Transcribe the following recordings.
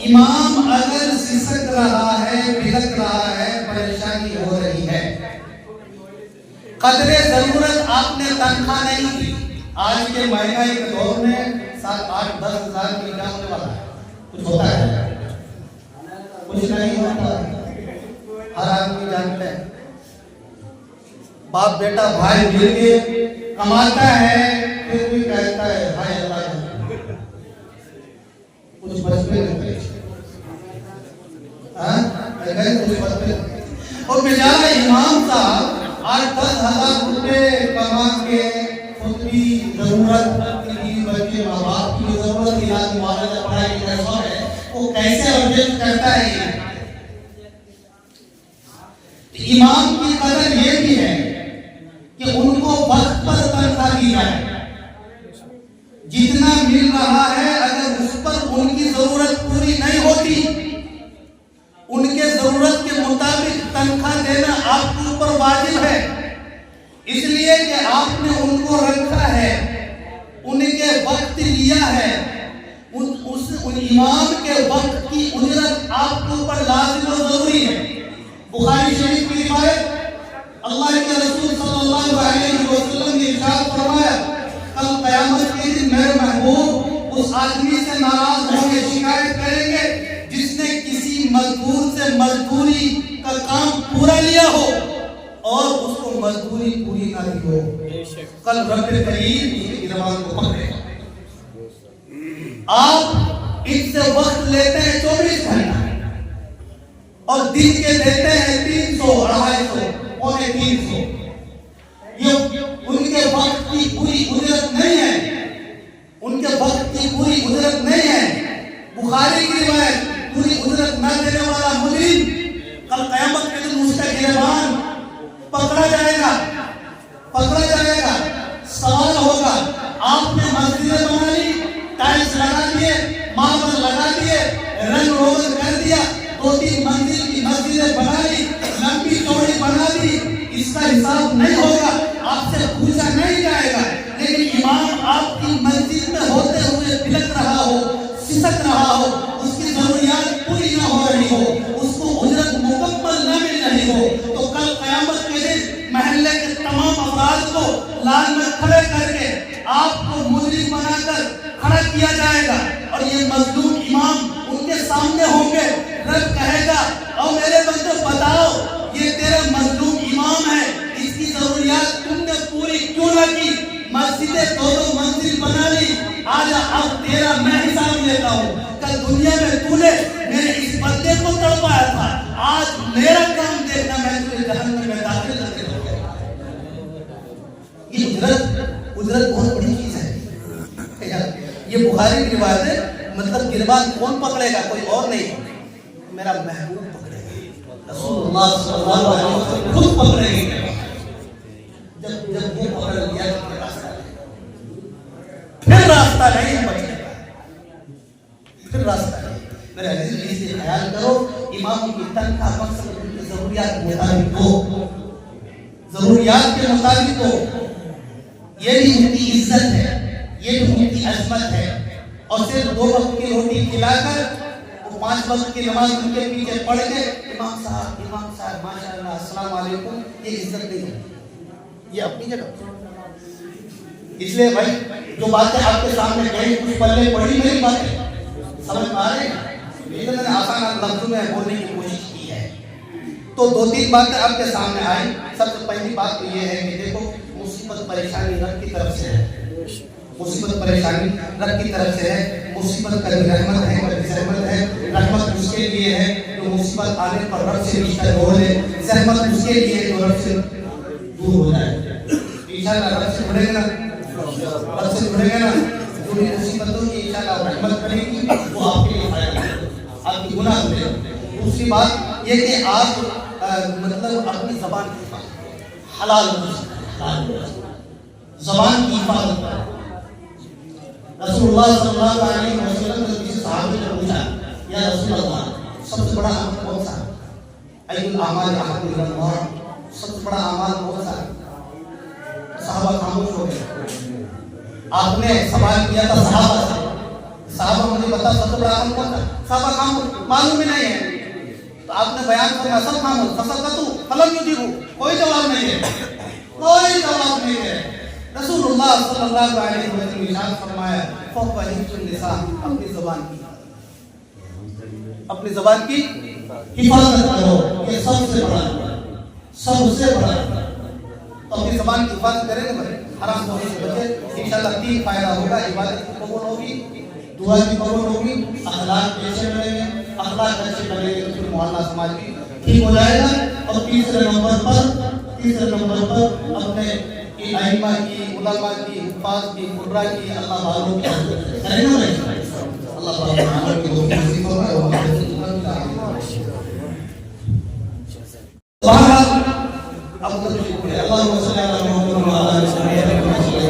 امام اگر سسک رہا ہے، بلک رہا ہے، پریشانی ہو رہی ہے، قدر ضرورت آپ نے تنخواہ نہیں دی. آج کے مہنگائی کے دور میں 7, 8, 10 ہزار کی کیا ہونے والا ہے؟ کچھ ہوتا ہے؟ کچھ نہیں ہوتا. ہر آدمی جانتا ہے باپ بیٹا بھائی مل کے کماتا ہے، پھر بھی کہتا ہے بھائی اللہ کچھ بچپے لگتے اور بیچارہ امام صاحب 8-10 ہزار روپے کما کے خود بھی ضرورت کی بچے ماں باپ کی ضرورت علاج معالجہ پڑھائی پیسہ ہے، وہ کیسے ایڈجسٹ کرتا ہے؟ امام کی قدر یہ بھی ہے کہ ان کو وقت پر تنخواہ دی جائے. جتنا مل رہا ہے اگر اس پر ان کی ضرورت پوری نہیں ہوتی، ان کے ضرورت کے مطابق تنخواہ دینا آپ کے اوپر واجب ہے. اس لیے کہ آپ نے ان کو رکھا ہے، ان کے وقت لیا ہے، ان امام کے وقت کی اجرت آپ کے اوپر لازم و ضروری ہے. بخاری شریف کی روایت، اللہ کے رسول صلی اللہ علیہ وسلم نے ارشاد فرمایا کل قیامت کے دن میرے محبوب اس آدمی سے ناراض ہوں گے، شکایت کریں گے جس نے کسی مزدور سے مزدوری کا کام پورا لیا ہو اور اس کو مزدوری پوری نہ دی ہو. کل رب کریم اس کے گروان کو پکڑے گا. آپ اس سے وقت لیتے ہیں 24 گھنٹہ اور دن کے دیتے ہیں 300, 250, 350. یہ ان کے وقت کی پوری اجرت نہیں ہے، ان کے وقت کی پوری اجرت نہیں ہے. بخاری کی روایت، پوری اجرت نہ دینے والا مجرم کل قیامت کے دن اس کا گریبان پکڑا جائے گا. سوال ہوگا آپ نے مسجدیں بنا لی، ٹائلز لگا دیے، ماربل لگا دیے، رنگ روغن کر دیا، 2-3 منزل کی مسجدیں بنا لی، لمبی چوڑی بنا دی، اس کا حساب نہیں ہوگا، آپ سے پوچھا نہیں جائے گا. لیکن امام آپ کی مسجد میں ہوتے ہوئے بلک رہا ہو، سسک رہا ہو، اس کی ضروریات پوری نہ ہو رہی ہو، اس کو اجرت مکمل نہ مل رہی ہو، تو کل قیامت کے دن محلے کے تمام افراد کو لان میں کھڑے کر کے آپ کو مجرم بنا کر کھڑا کیا جائے گا اور یہ مظلوم امام ان کے سامنے ہوں گے. رب کہے گا او میرے بندے بتاؤ یہ تیرا مظلوم امام ہے، اس کی ضروریات تم نے پوری کیوں نہ کی؟ مسجدیں 2 منزل بنا لی، آجا اب تیرا میں حساب لیتا ہوں. کل دنیا میں تو نے میرے اس بندے کو تڑپایا تھا، آج میرا کام دیکھنا، میں تجھے جہنم میں داخل کر کے دوں گا. یہ اجرت بہت بڑی چیز ہے. یہ بخاری کی روایت ہے. مطلب گریبان کون پکڑے گا؟ کوئی اور نہیں، میرا محبوب پکڑے گا. رسول اللہ صلی اللہ علیہ وسلم خود پکڑے گا. جب وہ پکڑ لیا پھر راستہ نہیں بچے گا، پھر راستہ نہیں. میرے عزیز اس سے خیال کرو، امام کی تنخواہ مقصد ان کی ضروریات کے مطابق ہو، ضروریات کے مطابق ہو. یہ بھی ان کی عزت ہے، یہ بھی ان کی عظمت ہے. اور صرف 2 وقت کی روٹی کھلا کر وہ 5 وقت کی نماز ان کے پیچھے پڑھ کے امام صاحب ماشاءاللہ السلام علیکم، یہ عزت نہیں ہے، یہ اپنی جگہ. اس لیے بھائی جو باتیں آپ کے سامنے کہیں کچھ پلے پڑی میری باتیں سمجھ پا رہے ہیں، لیکن میں نے آسان لفظوں میں بولنے کی کوشش کی ہے. تو 2-3 باتیں آپ کے سامنے آئی. سب سے پہلی بات تو یہ ہے کہ دیکھو مصیبت پریشانی رب کی طرف سے ہے، مصیبت پریشانی رب کی طرف سے ہے. مصیبت کبھی رحمت ہے، کبھی زحمت ہے. رحمت اس کے لیے ہے جو مصیبت آنے پر رب سے رشتہ جوڑ لے، زحمت اس کے لیے جو رب سے دور ہو جائے. انشاءاللہ رب سے جڑے گا نا، رب سے جڑے گا نا، جو بھی مصیبتوں کی انشاءاللہ رحمت کرے گی وہ آپ کے لیے فائدہ ہے، آپ کی گناہ دے. دوسری بات یہ کہ آپ مطلب اپنی زبان کی حلال زبان کی حفاظت کریں. رسول اللہ صلی اللہ علیہ وسلم نے کسی صحابی نے پوچھا یا رسول اللہ سب سے بڑا عمل کون سا ہے؟ ای الاعمال احب الی اللہ، سب سے بڑا اعمال کون سا ہے؟ صحابہ خاموش ہو گئے. آپ نے سوال کیا تھا صحابہ سے، صحابہ مجھے بتا سب سے بڑا عمل کون تھا؟ صحابہ کام معلوم ہی نہیں ہے، تو آپ نے بیان کرنا سب خاموش، فسقطوا فلم یجیبوا، کوئی جواب نہیں ہے، کوئی جواب نہیں ہے۔ رسول اللہ صلی اللہ علیہ وسلم نے ارشاد فرمایا فوق حفظ النساء، اپنی زبان کی حفاظت کرو، یہ سب سے بڑا تو اپنی زبان کی حفاظت کریں گے، حرام بولنے سے بچے، انشاءاللہ 3 فائدہ ہوگا، عبادت کی قبول ہوگی، دعا کی قبول ہوگی، اخلاق کیسے بنیں گے، اخلاق اچھے بنیں گے تو پھر محلہ سماج بھی ٹھیک ہو جائے گا۔ اور تیسرے نمبر پر اپنے ائمہ کی، علماء کی، حفاظ کی، قرا کی، اللہ والوں کی کریں گے اللہ تعالیٰ کی توفیق فرمائے۔ اللهم صل على محمد وعلى ال محمد،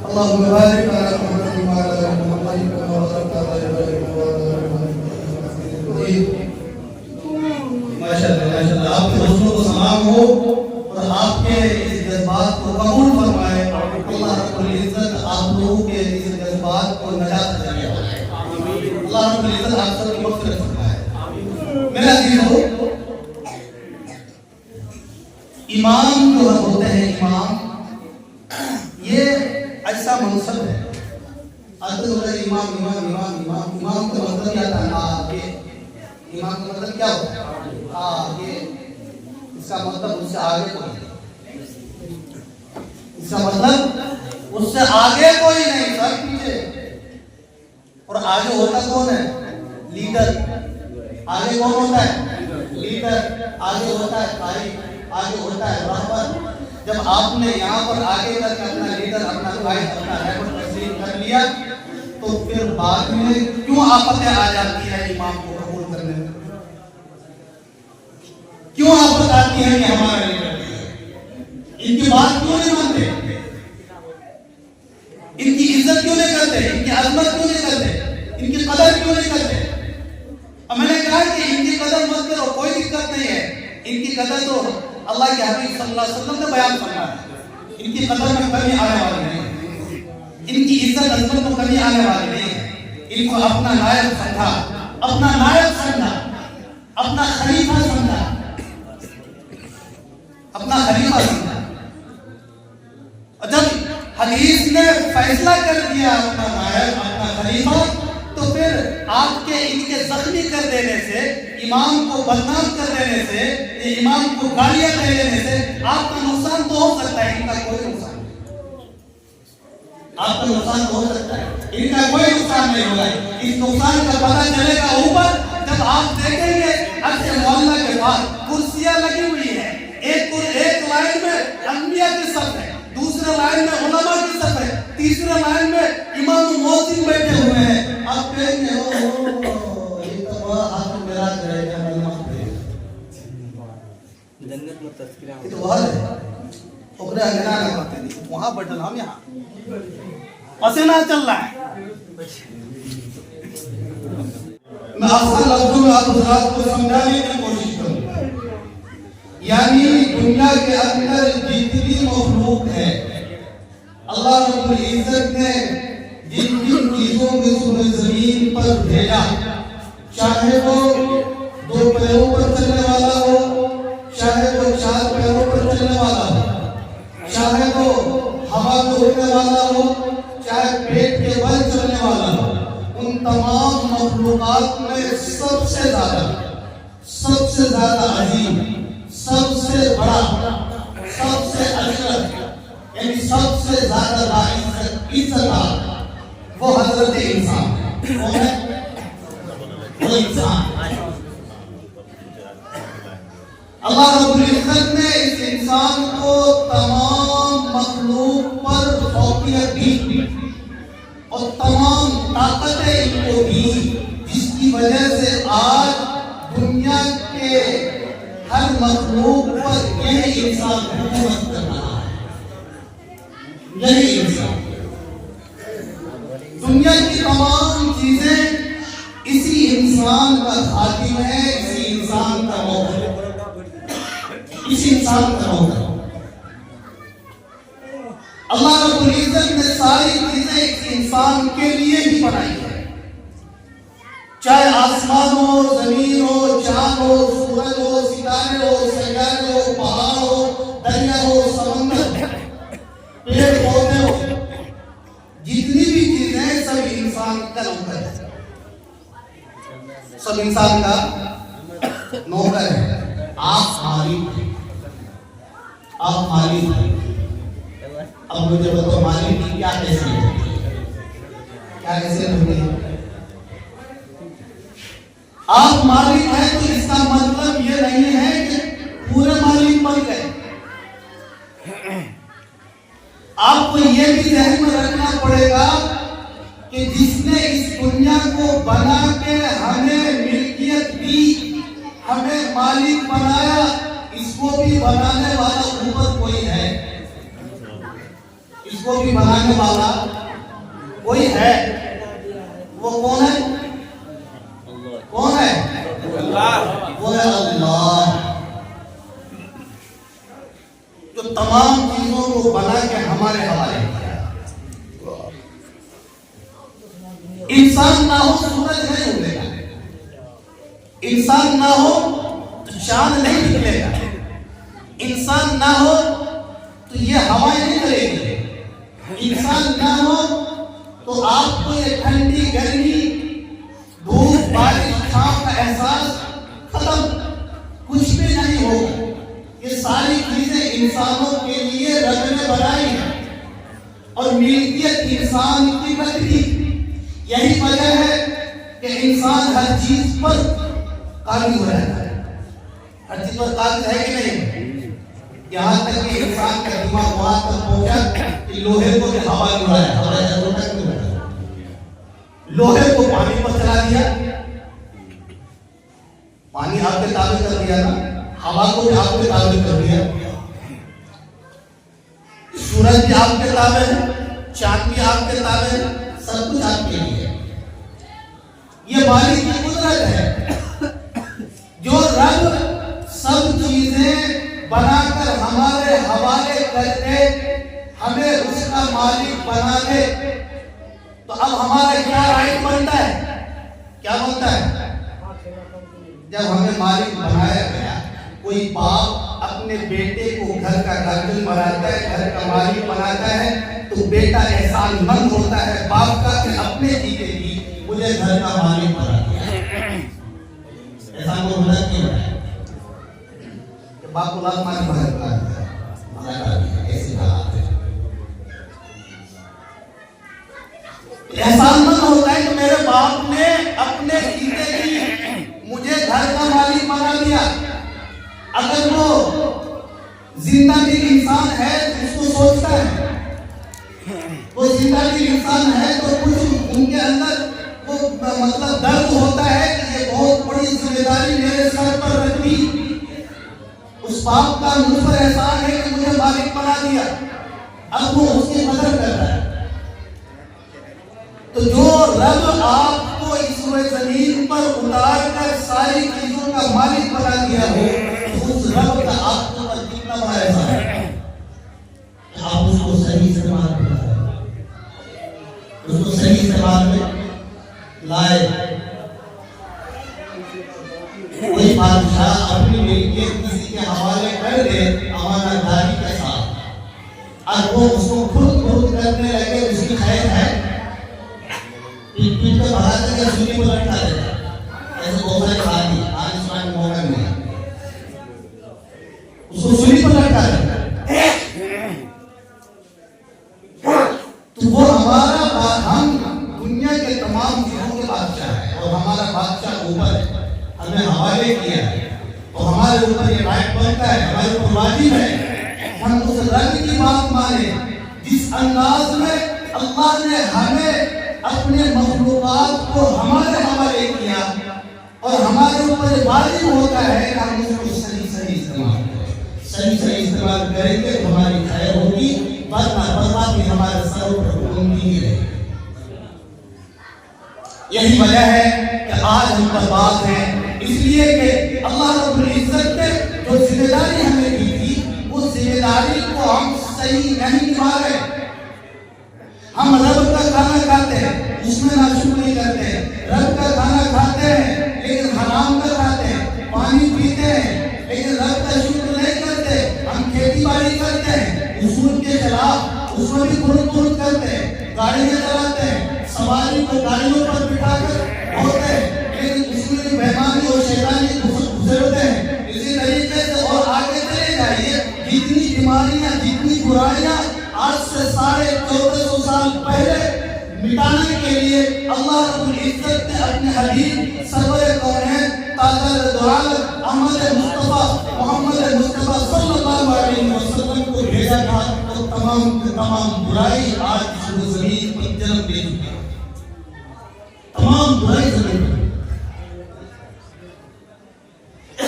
اللهم بارك على محمد وعلى ال محمد كما باركت على ابراهيم وعلى ال ابراهيم۔ ماشاءاللہ آپ کے حسن کو سلام ہو اور آپ کے اس جذبات کو قبول فرمائے۔ اللہ رب العزت آپ لوگوں کے اس جذبات کو نجات دے۔ اللہ رب العزت آپ سب کی مغفرت فرمائے۔ میرا عزیزو، امام جو ہوتے ہیں، امام یہ ایسا منصب ہے، امام کا مطلب کیا تھا؟ آگے۔ امام کا مطلب کیا ہوتا ہے؟ آگے۔ اس کا مطلب اس سے آگے کوئی نہیں، اس کا مطلب اس سے آگے کوئی نہیں، سب پیچھے۔ اور آگے ہوتا کون ہے؟ لیڈر۔ آگے کون ہوتا ہے؟ لیڈر۔ آگے ہوتا ہے قائد، آگے ہوتا ہے رہبر۔ جب آپ نے یہاں پر آگے تک اپنا لیڈر، اپنا قائد، اپنا رہبر تسلیم کر لیا تو پھر بعد میں کیوں آفتیں آ جاتی ہے امام کو قبول کرنے میں؟ کیوں آفت آتی ہے کہ ہمارا لیڈر ان کی بات کیوں نہیں مانتے، ان کی عزت کیوں نہیں کرتے، ان کی عظمت کیوں نہیں کرتے، ان کی قدر کیوں نہیں کرتے؟ اب میں نے کہا کہ ان کی قدر مت کرو، کوئی دقت نہیں ہے، ان کی قدر تو اللہ کے حبیب صلی اللہ علیہ وسلم نے بیان فرمایا ہے، ان کی قدر میں کمی آنے والی نہیں ہے، ان کی عزت عظمت میں کمی آنے والی نہیں ہے۔ ان کو اپنا نائب سمجھا، اپنا نائب سمجھا، اپنا خلیفہ سمجھا، اپنا خلیفہ سمجھا۔ اور جب حدیث نے فیصلہ کر دیا اپنا نائب، اپنا خلیفہ، تو پھر آپ کے ان کے زخمی کر دینے سے، امام کو بدنام کر دینے سے، امام کو گالیاں دے دینے سے آپ کا نقصان تو ہو سکتا ہے، ان کا کوئی نقصان نہیں۔ آپ کا نقصان تو ہو سکتا ہے، ان کا کوئی نقصان نہیں ہوگا۔ اس نقصان کا پتہ چلے گا اوپر جب آپ دیکھیں گے اچھے محلہ کے بعد کرسیاں لگی ہوئی ہیں، ایک لائن میں انبیاء کی صف ہے، دوسرے لائن میں علماء کی صف ہے، تیسرے لائن میں امام مؤذن بیٹھے ہوئے ہیں۔ آپ کہیں گے یہ تو بڑا آپ میرا کرے گا، جنت میں تذکرہ ہے تو وہاں ہے اوپر اگنا نہ کرتے نہیں، وہاں بیٹھنا، ہم یہاں پسینہ چل رہا ہے۔ میں آسان لفظوں میں آپ حضرات کو سمجھانے کی کوشش کروں، یعنی دنیا کے اندر جتنی مخلوق ہے، اللہ رب العزت نے جن جن چیزوں کے سر زمین پر بھیجا، چاہے وہ 2 پیروں پر چلنے والا ہو، چاہے وہ 4 پیروں پر چلنے والا ہو، چاہے وہ ہوا میں اڑنے والا ہو، چاہے پیٹ کے بل چلنے والا ہو، ان تمام مخلوقات میں سب سے زیادہ عظیم، سب سے بڑا، سب سے اشرف، یعنی سب سے زیادہ باعزت وہ حضرت انسان، وہ ہے وہ انسان۔ اللہ رب العزت نے اس انسان کو تمام مخلوق پر فوقیت دی اور تمام طاقتیں ان کو دی، جس کی وجہ سے آج دنیا کے ہر مخلوق پر یہی انسان حکومت کر رہا ہے، یہی انسان۔ دنیا کی تمام چیزیں اسی انسان کا خاتم ہے، اسی انسان کا موقع، اسی انسان کا موقع۔ اللہ رب العزت نے ساری چیزیں ایک انسان کے لیے ہی بنائی ہے، چاہے آسمان ہو، زمین ہو، چاند ہو، سورج ہو، ستارے ہو، سیارے ہو، پہاڑ ہو، دریا ہو، سمندر، پیڑ پودے ہو، جتنی بھی چیزیں ہیں سب انسان کا نوکر ہے، سب انسان کا نوکر ہے۔ آپ مالک ہیں، آپ مالک ہیں۔ اب مجھے بتاؤ مالک کی کیا حیثیت ہے؟ کیا حیثیت ہوگی؟ آپ مالک ہیں تو اس کا مطلب یہ نہیں ہے کہ پورے مالک بن گئے۔ آپ کو یہ بھی ذہن میں رکھنا پڑے گا کہ جس نے اس دنیا کو بنا کے ہمیں ملکیت دی، ہمیں مالک بنایا، اس کو بھی بنانے والا اوپر کوئی ہے، اس کو بھی بنانے والا کوئی ہے۔ وہ کون ہے؟ کون ہے؟ اللہ۔ وہ ہے اللہ جو تمام چیزوں کو بنا کے ہمارے حوالے کیا۔ انسان نہ ہو تو سورج نہیں اگلے گا، انسان نہ ہو تو چاند نہیں نکلے گا، انسان نہ ہو تو یہ ہوائیں نہیں چلے گی، انسان نہ ہو تو آپ کو یہ ٹھنڈی گرمی دھوپ بارش چھاؤں کا احساس ختم، کچھ بھی نہیں ہوگا۔ یہ ساری چیزیں انسانوں کے لیے رب نے بنائی ہیں اور ملکیت انسان کی بنتی۔ یہی وجہ ہے کہ انسان ہر چیز پر قابل ہو رہتا ہے، ہر چیز پر قابل ہے کہ نہیں؟ یہاں تک کہ انسان کا دماغ وہاں تک پہنچا کہ لوہے کو بھی ہوا میں اڑایا، ہوا تک نہیں اڑایا، لوہے کو پانی پر چلا دیا، پانی آپ کے تابع کر دیا نا، ہوا کو بھی آپ کے تابع کر دیا، سورج بھی آپ کے تابع ہے، چاند بھی آپ کے تابع ہے، سب کچھ آپ کے لیے۔ یہ مالک کی قدرت ہے جو رب سب چیزیں بنا کر ہمارے حوالے کر کے ہمیں اس کا مالک بنا دے۔ تو اب ہمارا کیا رائٹ بنتا ہے؟ کیا بنتا ہے؟ جب ہمیں مالک بنایا گیا، کوئی باپ اپنے بیٹے کو گھر کا گارڈن بناتا ہے، گھر کا مالک بناتا ہے، تو بیٹا احسان مند ہوتا ہے باپ کا کہ اپنے جیتے ہی مجھے گھر کا مالک بنا دیا۔ احسان کو مدد کیوں ہے کہ باپ کو لاکھ مالک بنا دیا، ایسی حالات ہے۔ احسان مند ہوتا ہے کہ میرے باپ نے اپنے جیتے ہی مجھے گھر کا مالک بنا دیا۔ اگر وہ زندہ دل انسان ہے تو اس کو سوچتا ہے، وہ زندہ دل انسان ہے تو کچھ ان کے اندر وہ مطلب درد ہوتا ہے کہ یہ بہت بڑی ذمہ داری میرے سر پر رکھ دی۔ اس باپ کا مجھ پر احسان ہے کہ مجھے مالک بنا دیا، اب وہ اس کی قدر کر رہا ہے۔ تو جو رب آپ کو اس روئے زمین پر اتار کر ساری چیزوں کا مالک بنا دیا ہو، اس رب کا آپ کو پر کتنا بڑا احسان ہے کہ آپ اس کو صحیح استعمال کریں، اس کو صحیح استعمال میں لائے۔ کوئی بادشاہ اپنی ملکیت کسی کے حوالے کر دے امانت داری کے ساتھ، اور وہ اس کو خود کرنے لگے، اس کی خیر ہے، پیٹ کو بڑھا کر کے سولی کو لٹکا دیتا۔ ایسے بہت سارے آدمی آج اس میں موقع ملا، اس کو سولی پر لٹکا دیتا۔ تو وہ ہمارا ہم دنیا کے تمام چیزوں کے بادشاہ ہے، اور ہمارا بادشاہ اوپر ہے، ہمیں حوالے کیا ہے، اور ہمارے اوپر یہ رائٹ بنتا ہے، ہمارے اوپر واجب ہے ہم اس رب کی بات مانیں جس انداز میں اللہ نے ہمیں اپنے مخلوقات کو ہمارے حوالے کیا، اور ہمارے اوپر واجب ہوتا ہے کہ ہم اس کو صحیح استعمال کریں، صحیح استعمال کریں گے تو ہماری خیر ہوگی، ورنہ بھی ہمارے سر پر گھومتی ہی رہے گی۔ یہی وجہ ہے کہ آج ہم پر بات ہے، اس لیے کہ اللہ رب العزت نے جو ذمہ داری ہمیں دی تھی، اس ذمہ داری کو ہم صحیح نہیں نبھا رہے۔ ہم رب کا کھانا کھاتے ہیں، اس میں ناشکری کرتے ہیں، رب کا کھانا کھاتے ہیں لیکن حرام کا کھاتے ہیں، پانی پیتے ہیں لیکن رب کا شکر نہیں کرتے، ہم کھیتی باڑی کرتے ہیں اصول کے خلاف، اس میں بھی خرد کرتے ہیں، گاڑیاں چلاتے ہیں، سواری کو گاڑیوں پر بٹھا کر ہوتے ہیں لیکن اس میں بھی بےمانی اور شیطانی گزرتے ہیں۔ اسی طریقے سے اور آگے چلے جائیے، جتنی بیماریاں، جتنی برائیاں آج سے 1450 سال پہلے مٹانے کے لیے اللہ رب العزت نے اپنے حبیب سرور کونین تاجدار دو عالم احمد مصطفیٰ محمد مصطفیٰ صلی اللہ علیہ وسلم کو بھیجا تھا، تو تمام کے تمام برائی آج اس زمین پر جنم لے چکی ہے، تمام برائی زمین پر۔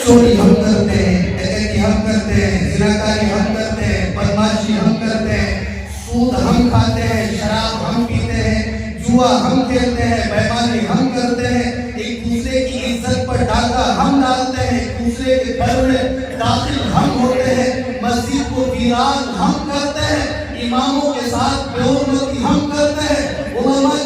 چوری ہم کرتے ہیں، ڈکیتی ہم کرتے ہیں، زناکاری ہم کرتے ہیں، بدمعاشی ہم کرتے ہیں، سود ہم کھاتے ہیں، شراب ہم پیتے ہیں، جوا ہم کھیلتے ہیں، بےمانی ہم کرتے ہیں، ایک دوسرے کی عزت پر ڈاکہ ہم ڈالتے ہیں، ایک دوسرے کے گھر میں داخل ہم ہوتے ہیں، مسجد کو ویران ہم کرتے ہیں، اماموں کے ساتھ بے حرمتی ہم کرتے ہیں، علماء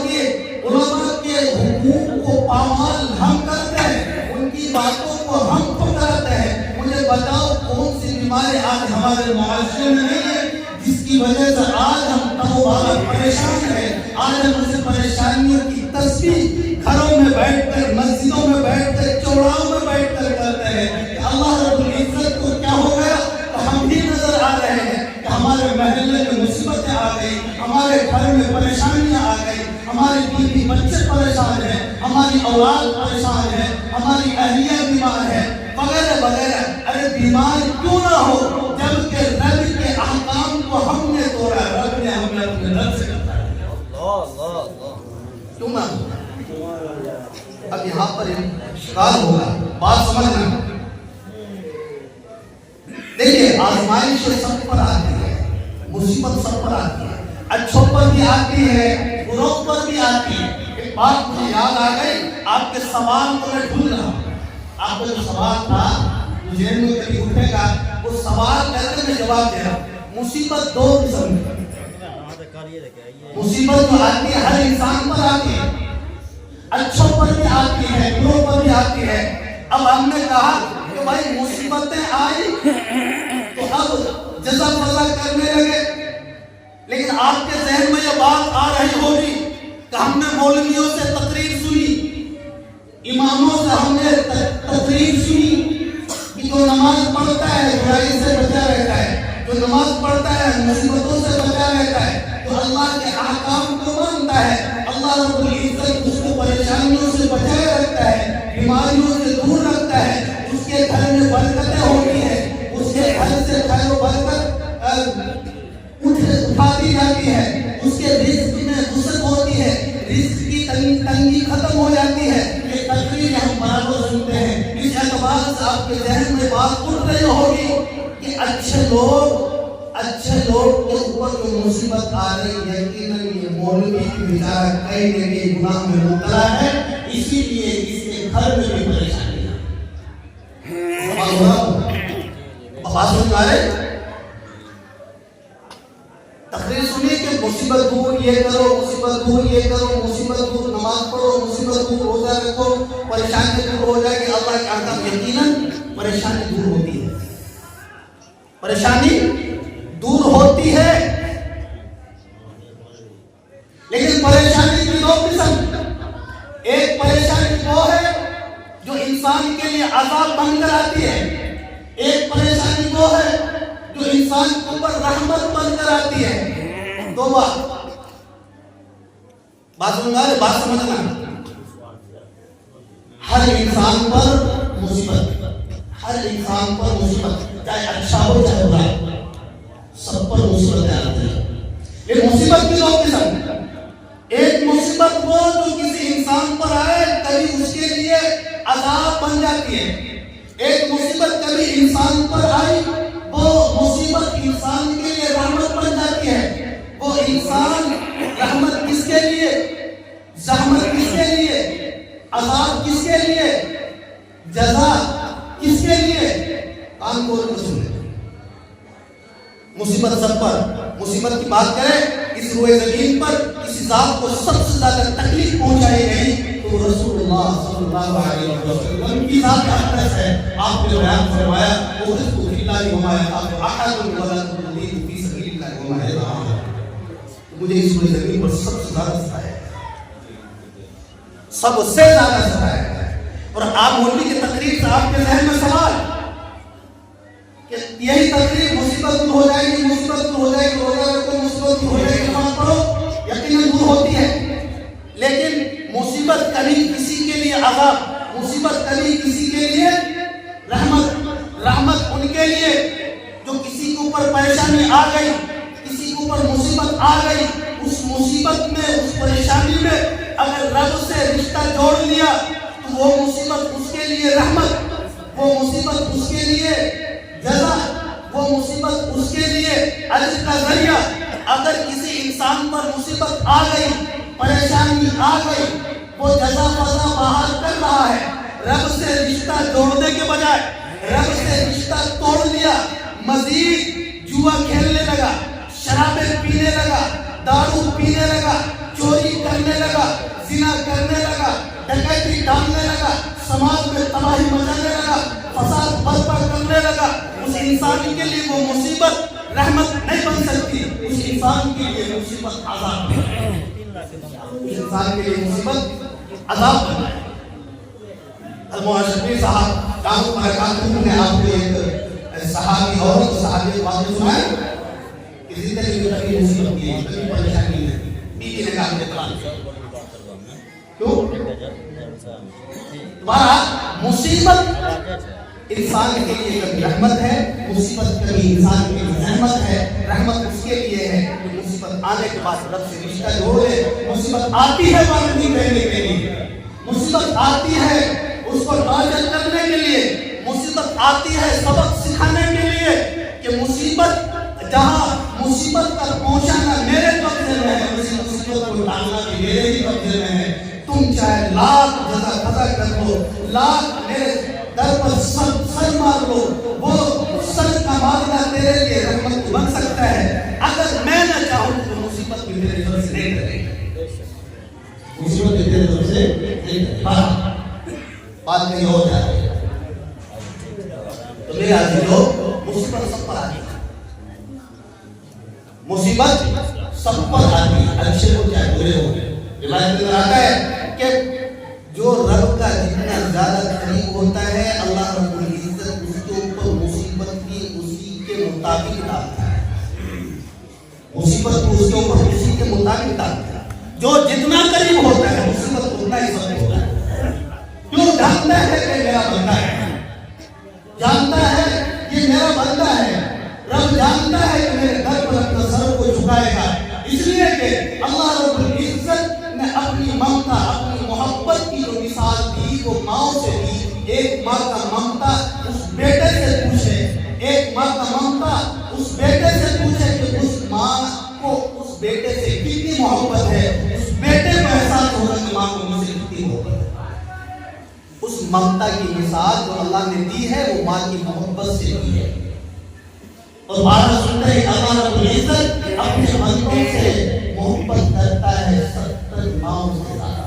کے حقوق کو پامال ہم کرتے ہیں، ان کی باتوں کو ہم پکڑتے ہیں۔ مجھے بتاؤ کون سی بیماری آج ہمارے معاشرے میں نہیں ہے جس کی وجہ سے آج ہم تمام پریشان ہیں؟ آج ہم اسے پریشانیوں کی تسبیح گھروں میں بیٹھ کر، مسجدوں میں بیٹھ کر، چوراہوں میں بیٹھ کر کرتے ہیں کہ اللہ رب العزت کو کیا ہو گیا؟ تو ہم بھی نظر آ رہے ہیں کہ ہمارے محلے میں مصیبتیں آ گئی، ہمارے گھر میں پریشانیاں آ گئی، ہماری بیوی بچے پریشان ہیں، ہماری اولاد پریشان ہے، ہماری اہلیہ بیمار ہے، وغیرہ وغیرہ۔ ارے بیمار کیوں نہ ہو جبکہ رب کے احکام کو ہم نے توڑا، رب نے ہمیں اپنے رب سے کہا ہے، کیوں نہ ہو؟ اب یہاں پر اشکال ہوگا، بات سمجھنا۔ دیکھیے آزمائش سب پر آتی ہے، مصیبت سب پر آتی ہے، اچھوں پر بھی آتی ہے، بروں پر بھی آتی ہے۔ ایک بات مجھے یاد آ گئی، آپ کے سوال کو میں ڈھونڈ رہا ہوں، آپ کا جو سوال تھا ذہن میں کبھی اٹھے گا، وہ سوال کہتے میں جواب دے رہا ہوں۔ مصیبت دو قسم کی، مصیبت جو آتی ہے ہر انسان پر آتی ہے، اچھوں پر بھی آتی ہے، بروں پر بھی آتی ہے۔ اب ہم نے کہا کہ بھائی مصیبتیں آئی تو اب جزا فضا کرنے لگے، لیکن آپ کے ذہن میں یہ بات آ رہی ہوگی کہ ہم نے مولویوں سے تقریر سنی، اماموں سے ہم نے تقریر سنی کہ جو نماز پڑھتا ہے برائی سے بچا رہتا ہے، جو نماز پڑھتا ہے مصیبتوں سے بچا رہتا ہے، جو اللہ کے احکام کو مانتا ہے، اللہ رب العزت اس کو پریشانیوں سے بچائے رکھتا ہے، بیماریوں سے دور رکھتا ہے، اس کے گھر میں برکتیں ہوتی ہیں، اس کے گھر سے خیر و برکت اٹھاتی جاتی ہے، اس کے رزق میں وسعت ہوتی ہے، رزق کی تنگی ختم ہو جاتی ہے۔ یہ تقریر ہم برابر سنتے ہیں، اس اعتبار سے آپ کے ذہن میں بات اٹھ رہی ہوگی کہ اچھے لوگ کے اوپر جو مصیبت آ رہی ہے، یقیناً یہ مولوی کی بیچارہ کئی نہ کئی گناہ میں مبتلا ہے، اسی لیے اس کے گھر میں بھی پریشانی ہے۔ بات سمجھ آ رہے؟ تقریر سنی کہ مصیبت دور یہ کرو، مصیبت دور یہ کرو، مصیبت دور نماز پڑھو، مصیبت دور روزہ رکھو، پریشانی دور ہو جائے گی، اللہ کے احکام۔ یقیناً پریشانی دور ہوتی ہے، پریشانی دور ہوتی ہے، لیکن پریشانی کی دو قسم، ایک پریشانی وہ ہے جو انسان کے لیے عذاب بن کر آتی ہے، ایک پریشانی وہ ہے جو انسان کے اوپر رحمت بن کر آتی ہے۔ دو بات سمجھنا، ہر انسان پر مصیبت، ہر انسان پر مصیبت، چاہے اچھا ہو چاہے برا، سب پر مصیبتیں آتی ہیں۔ یہ مصیبت کی دو قسم، ایک مصیبت وہ جو کسی انسان پر آئے کبھی اس کے لیے عذاب بن جاتی ہے، ایک مصیبت کبھی انسان پر آئی وہ مصیبت انسان کے لیے رحمت بن جاتی ہے۔ وہ انسان رحمت کس کے لیے، زحمت کس کے لیے، عذاب کس کے لیے، جزا کس کے لیے؟ کان کھول کر سنیں، مصیبت سب پر، مصیبت کی بات کریں اس روئے زمین پر کسی ذات کو سب سے زیادہ تکلیف پہنچائی گئی تو رسول اللہ صلی اللہ علیہ وسلم کی ذات اقدس ہے. آپ نے بیان فرمایا اخذت فی اللہ وما یخاف احد ولا تضلین فی سبیل اللہ وما یضع. مجھے اس روئے زمین پر سب سے زیادہ ستایا سب سے زیادہ ستایا ہے. اور آپ مولوی کی تقریر سے آپ کے ذہن میں سوال کہ یہی تقریر مصیبت دور ہو جائے گی, مصیبت دور ہو جائے گی, روزہ رکھو مصیبت دور ہو جائے گی, نماز پڑھو, یقیناً دور ہوتی ہے. لیکن مصیبت کبھی کسی کے لیے عذاب, مصیبت کبھی کسی کے لیے رحمت, رحمت ان کے لیے جو کسی کے اوپر پریشانی آ گئی, کسی کے اوپر مصیبت آ گئی, اس مصیبت میں, اس پریشانی میں اگر رب سے رشتہ جوڑ لیا تو وہ مصیبت اس کے لیے رحمت, وہ مصیبت اس کے لیے جزا, وہ مصیبت اس کے لیے اجر کا ذریعہ. اگر کسی انسان پر مصیبت آ گئی, پریشانی آ گئی, وہ جزا فضا باہر کر رہا ہے, رب سے رشتہ جوڑنے کے بجائے رب سے رشتہ توڑ لیا, مزید جوا کھیلنے لگا, شرابیں پینے لگا, دارو پینے لگا, چوری کرنے لگا, زنا کرنے لگا, ڈکیتی ڈالنے لگا, سماج میں تباہی مچانے لگا, فساد برپا کرنے لگا, اس انسان کے لیے وہ مصیبت رحمت نہیں بن سکتی, اس انسان کے لیے مصیبت عذاب ہے, اس انسان کے لیے مصیبت عذاب ہے. المعاشرین صاحب دامت برکاتہ نے آپ کو ایک صحابی عورت صحابی واقعہ سنایا کہ زندگی میں کبھی مصیبت کی, کبھی پریشانی نہیں, بیوی نے کہا مجھے طلاق دو. کیوں؟ تمہارا مصیبت انسان کے لیے کبھی رحمت ہے, مصیبت کبھی انسان کے لیے رحمت ہے. رحمت اس کے لیے ہے کہ مصیبت آنے کے بعد رب سے رشتہ جوڑے. مصیبت آتی ہے والدین رہنے کے لیے, مصیبت آتی ہے اس کو ٹارچر کرنے کے لیے, مصیبت آتی ہے سبق سکھانے کے لیے کہ مصیبت جہاں مصیبت کا پہنچانا میرے قبضے میں ہے, اسی مصیبت کو ٹالنا بھی میرے ہی قبضے میں ہے. تم چاہے لاکھ جزا خطا کر دو, لاکھ میرے در پر سر مار لو, وہ سر کا مارنا تیرے لیے رحمت بن سکتا ہے. اگر میں نہ چاہوں تو مصیبت بھی میرے طرف سے نہیں کرے گی, مصیبت بھی تیرے طرف سے نہیں کرے گی. بات کہیں ہو جائے تو میرے عزیزو, مصیبت سب پر آتی ہے, مصیبت سب پر آتی ہے, اچھے ہو چاہے برے ہو. روایت میں آتا ہے کہ جو رب کا جتنا زیادہ قریب ہوتا ہے اللہ رب العزت اس کے اوپر مصیبت بھی اسی کے مطابق ڈالتا ہے, مصیبت کو اس کے اوپر اسی کے مطابق ڈالتا ہے. جو جتنا قریب ہوتا ہے مصیبت اتنا ہی سب ہوتا ہے. کیوں؟ جانتا ہے کہ میرا بندہ ہے, جانتا ہے یہ میرا بندہ ہے. رب جانتا ہے کہ میرے گھر پر اپنا سر کو جھکائے گا, اس لیے کہ اللہ رب العزت نے اپنی ممتا, اپنی محبت کی جو مثال دی وہ ماں سے دی. ایک ماں کا ممتا اس بیٹے سے پوچھے, ایک ماں کا ممتا اس بیٹے سے پوچھے کہ اس ماں کو اس بیٹے سے کتنی محبت ہے, اس بیٹے کو احساس ہوگا کہ ماں کو مجھ سے کتنی محبت ہے. اس ممتا کی مثال جو اللہ نے دی ہے وہ ماں کی محبت سے دی ہے. اور بات سنتے ہی اللہ رب العزت اپنے بندوں سے محبت کرتا ہے 70 ماؤں سے زیادہ,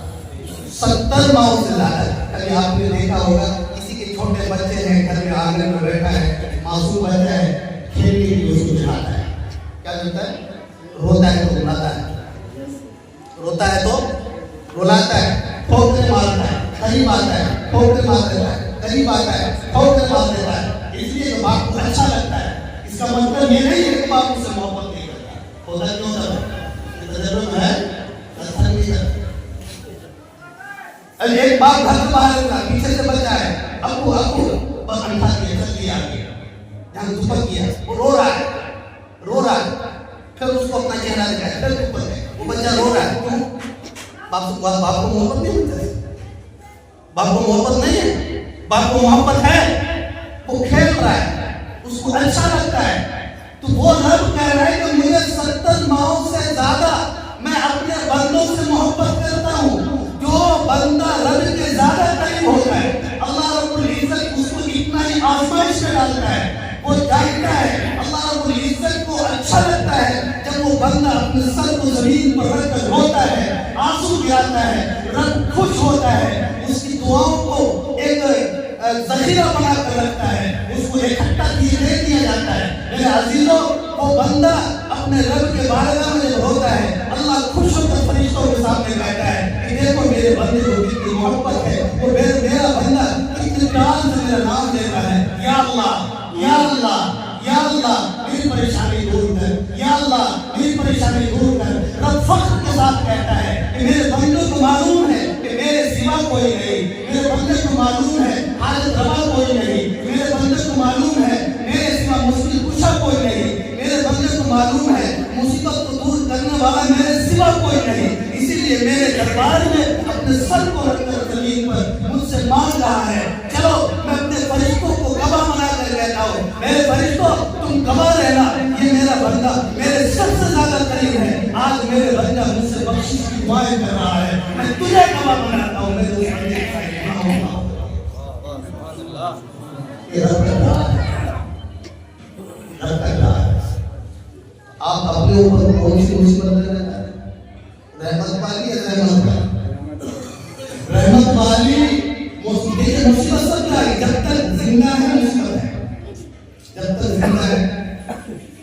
70 ماؤں سے زیادہ. کبھی آپ نے دیکھا ہوگا کسی کے چھوٹے بچے ہیں گھر میں آنگن میں بیٹھا ہے, معصوم بچہ ہے, کھیلنے کے لیے اس کو چلاتا ہے, کیا کرتا ہے؟ روتا ہے تو رلاتا ہے, روتا ہے تو رلاتا ہے, ٹھوکر مارتا ہے, قریب آتا ہے, ٹھوکر مار دیتا ہے, قریب آتا ہے, ٹھوکر مار دیتا ہے. اس لیے تو باپ کو اچھا لگتا ہے. اس کا مطلب یہ نہیں ہے کہ باپ اس سے محبت نہیں کرتا, ہوتا کیوں تب تجربہ ہے اثر نہیں کرتا. اب ایک باپ گھر سے باہر نکلا, پیچھے سے بچہ ہے, ابو ابو بس انٹھا دیا, چل دیا آگے, جہاں دھپک کیا, وہ رو رہا ہے, رو رہا ہے, پھر اس کو اپنا چہرہ دکھایا, پھر دھپک ہے, وہ بچہ رو رہا ہے. کیوں؟ باپ کو محبت نہیں ہوتا, باپ کو محبت نہیں ہے, باپ کو محبت ہے, وہ کھیل رہا ہے, اس کو اچھا لگتا ہے. تو وہ رب کہہ رہا ہے کہ مجھے 70 ماؤں سے زیادہ میں اپنے بندوں سے محبت کرتا ہوں. جو بندہ رب کے زیادہ قریب ہوتا ہے اللہ رب العزت اس کو اتنا ہی آزمائش میں ڈالتا ہے. وہ جانتا ہے اللہ رب العزت کو اچھا لگتا ہے جب وہ بندہ اپنے سر کو زمین پر رکھ کر روتا ہے، آنسو گراتا ہے، رب خوش ہوتا ہے، اس کی دعاؤں کو ایک ذخیرہ بنا کر رکھتا ہے، اس کو اکٹھا دے دیا جاتا ہے۔ میرے عزیزوں، وہ بندہ اپنے رب کے بارگاہ میں جب ہوتا ہے، اللہ خوش ہو کر فرشتوں کے سامنے کہتا ہے کہ دیکھو میرے بندے کو کتنی محبت ہے، وہ میرا بندہ کتنے پیار سے میرا نام لیتا ہے، یا اللہ یا اللہ یا اللہ میری پریشانی دور کر، یا اللہ میری پریشانی دور کر۔ رب فخر کے ساتھ کہتا ہے کہ میرے بندوں کو معلوم ہے کہ میرے سوا کوئی نہیں، میرے بندے کو معلوم ہے حاجت روا کوئی نہیں، میرے بندے کو معلوم ہے میرے سوا مشکل کشا کوئی نہیں، میرے بندے کو معلوم ہے مصیبت کو دور کرنے والا میرے سوا کوئی نہیں، اسی لیے میرے دربار میں اپنے سر کو رکھ کر زمین پر مجھ سے مانگ رہا ہے۔ چلو میں اپنے فرشتوں کو گواہ بنا کر کہتا ہوں، میرے فرشتوں تم گواہ رہنا، یہ میرا بندہ میرے سب سے زیادہ قریب ہے، آج میرے بندہ مجھ سے بخشش کی دعائیں کر رہا ہے، میں تجھے گواہ بناتا ہوں، میں تجھے آپ اپنے اوپر کون سی مصیبت لے رہے ہیں؟ رحمت والی یا رحمت والی؟ رحمت والی دیکھیں مصیبت سب کیا ہے؟ جب تک زندہ ہے مصیبت ہے، جب تک زندہ ہے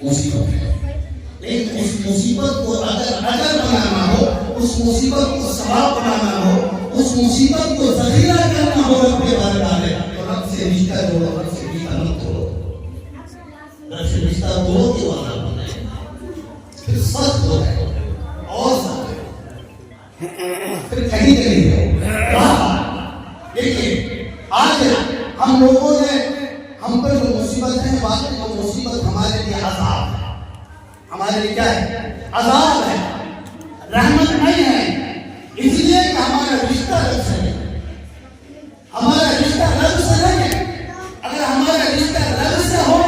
مصیبت ہے، لیکن اس مصیبت کو اگر بنانا ہو، اس مصیبت کو ثواب بنانا ہو، اس مصیبت کو ذخیرہ کرنا ہو رب کے بارگاہ میں، تو رب سے رشتہ جوڑو، رب سے رشتہ مت توڑو، رب سے رشتہ توڑو کے وعدہ بنائے، پھر سخت ہو ہے اور سخت ہے، پھر کہیں ہو۔ دیکھیے آج ہم لوگوں نے ہم پر جو مصیبت ہے، واقعی وہ مصیبت ہمارے لیے عذاب ہے، ہمارے لیے کیا ہے؟ عذاب ہے، رحمت نہیں ہے، اس لیے کہ ہمارا رشتہ رب سے نہیں، ہمارا رشتہ رب سے نہیں ہے۔ اگر ہمارا رشتہ رب سے ہو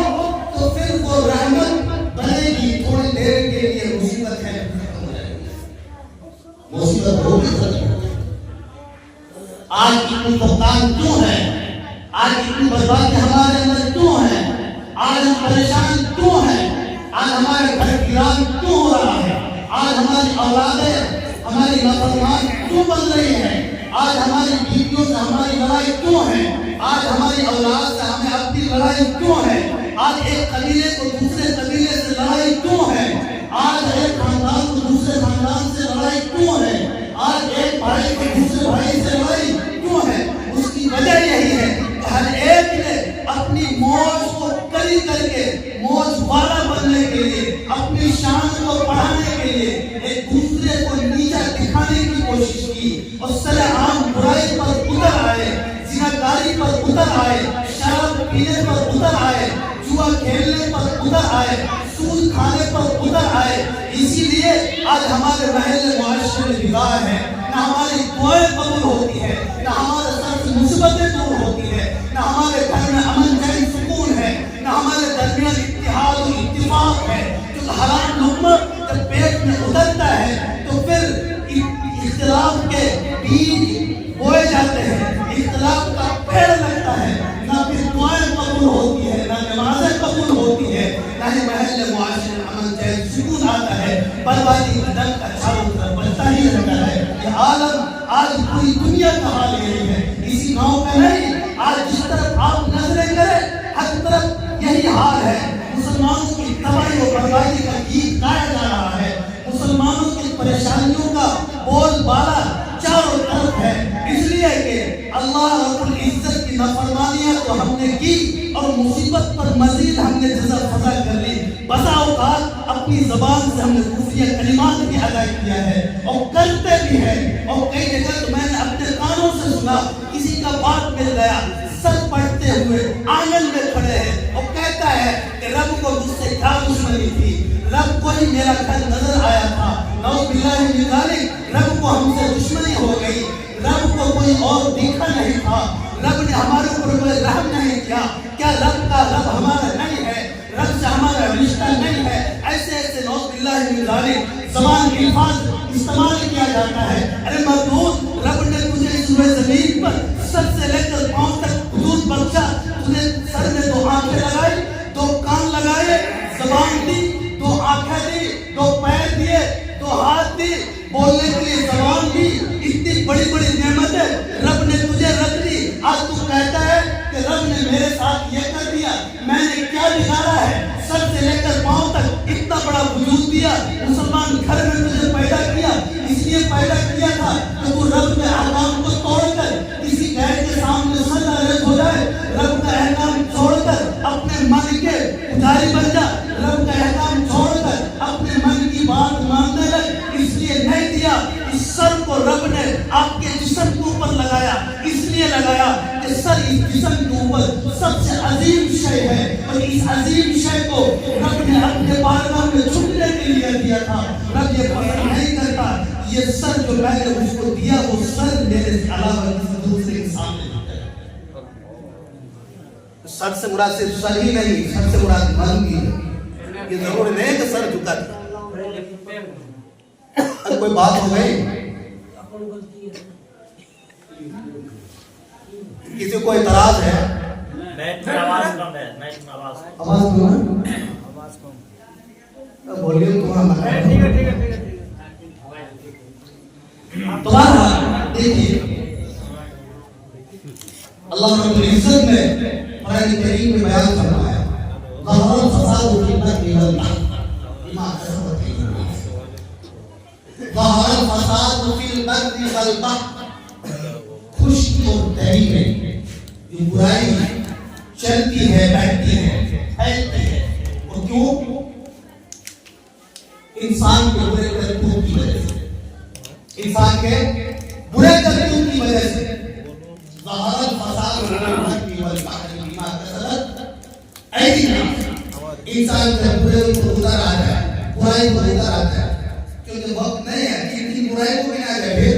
تو پھر وہ رحمت بنے گی، تھوڑی دیر کے لیے مصیبت ہے، مصیبت ہوگی۔ آج اتنی فقدان کیوں ہے؟ آج اتنی بربادی ہمارے اندر کیوں ہے؟ آج ہم پریشان کیوں ہیں؟ آج ہمارے گھر ویران کیوں ہو رہا ہے؟ آج ہماری اولادیں ہماری نافرمان کیوں بن رہی ہیں؟ آج ہماری بیویوں سے ہماری لڑائی کیوں ہے؟ آج ہماری اولاد سے ہمیں اپنی لڑائی کیوں ہے؟ آج ایک قبیلے کو دوسرے قبیلے سے لڑائی کیوں ہے؟ آج ایک خاندان کو دوسرے خاندان سے لڑائی کیوں ہے؟ آج ایک بھائی کو دوسرے بھائی سے لڑائی کیوں ہے؟ اس کی وجہ یہی ہے کہ ہر ایک نے اپنی موج کو کری کر کے موج والا بننے کے لیے، اپنی شان کو بڑھانے کے لیے ایک دوسرے کو نیچا دکھانے کی کوشش کی، اور سر عام برائی پر اتر آئے، زناکاری پر اتر آئے، شراب پینے پر اتر آئے، جوا کھیلنے پر اتر آئے، سود کھانے پر اتر آئے۔ اسی لیے آج ہمارے محل معاشرے میں بگاڑ ہے، نہ ہماری دعائیں قبول ہوتی ہے، نہ ہمارے سر سے مصیبتیں دور ہوتی ہے، نہ ہمارے گھر میں امن چین سکون ہے، نہ ہمارے درمیان اتحاد و اتفاق ہے۔ کیونکہ حرام لقمہ جب پیٹ میں اترتا ہے تو پھر اختلاف کے بیج بوئے جاتے ہیں، اختلاف کا پیڑ لگتا ہے، نہ پھر دعائیں قبول ہوتی ہے، نہ نمازیں قبول ہوتی ہے، نہ ہی محل معاشرے میں امن چین سکون آتا ہے، بربادی کا ڈنگ کا چاروں طرف بجتا ہی رہتا ہے۔ یہ عالم آج پوری دنیا کا حال یہی ہے، اسی گاؤں کا نہیں، آج جس طرف آپ نظریں کریں ہر طرف یہی حال ہے۔ مسلمانوں کی تباہی و بربادی کا گیت گایا جا رہا ہے، مسلمانوں کی پریشانیوں کا بول بالا چاروں طرف ہے، اس لیے کہ اللہ رب العزت کی نافرمانیاں تو ہم نے کی اور مصیبت پر مزید ہم نے جزا فضا کر لی۔ بسا اوقات اپنی زبان سے ہم نے کفریہ کلمات بھی ادا کیا ہے اور کرتے بھی ہیں، اور کئی جگہ تو میں نے اپنے کانوں سے سنا، کسی کا بات مل گیا سر پڑھتے ہوئے آنگن میں کھڑے ہیں اور کہتا ہے کہ رب کو مجھ سے کیا دشمنی تھی، رب کو ہی میرا گھر نظر آیا تھا، نعوذ باللہ من ذالک، رب کو ہم سے دشمنی ہو گئی، رب کو کوئی اور دیکھا نہیں تھا، رب نے ہمارے اوپر کوئی رحم نہیں کیا، کیا رب کا رب ہمارا نہیں ہے، رب سے ہمارا رشتہ نہیں ہے؟ ایسے ایسے نعوذ باللہ من ذالک زبان کے الفاظ استعمال کیا جاتا ہے۔ ارے مردود، رب نے تجھے اس روئے زمین پر سر سے لے کر پاؤں تک وجود بخشا، تجھے سر میں دو آنکھیں لگائی، دو کان لگائے، زبان دی، دو آنکھیں دی، دو پیر وجود دیا, مسلمان گھر میں تجھے پیدا کیا, اس لیے پیدا کیا تھا کہ تو رب کے احکام کو توڑ کر کسی غیر کے سامنے سر ہو جائے, رب کا احکام چھوڑ کر اپنے من کے پجاری بن جا, رب کا احکام چھوڑ کر اپنے من کی بات ماننے لگ. اس لیے نہیں دیا. اس سر کو رب نے آپ کے جسم کے اوپر لگایا, اس لیے لگایا کہ سر اس جسم کے اوپر سب سے عظیم شے ہے, اور اس عظیم شے کو رب نے اپنے بارگاہ میں چھپنے کے لیے دیا تھا. رب یہ پسند نہیں کرتا یہ سر جو میں نے اس کو دیا وہ سر میرے علاوہ کسی دوسرے کے سامنے دیا. سر سے مراد صرف سر ہی نہیں, سر سے مراد من بھی ہے. یہ ضرور نہیں کہ سر جھکا دیا. کوئی بات ہو گئی, کسی کو اعتراض ہے؟ آواز کم ہے. بولیے تمہارا. دیکھیے اللہ رب العزت نے قرآن کریم میں بیان فرمایا ظہر الفساد فی البر والبحر بما کسبت ایدی الناس. ظہر الفساد فی البر والبحر, خشکی اور تری میں جو برائی چلتی ہے, بہتی ہے, پھیلتی ہے, اور کیوں؟ انسان کے برے کرتوت کی وجہ سے, انسان کے برے کرتوت کی وجہ سے. ظہر الفساد فی البر والبحر بما کسبت ایدی الناس. انسان کے برے کو اتر آتا ہے, برائی کو اتر آتا ہے, کیونکہ وقت نہیں ہے کہ اتنی برائی کو بنا جائے. پھر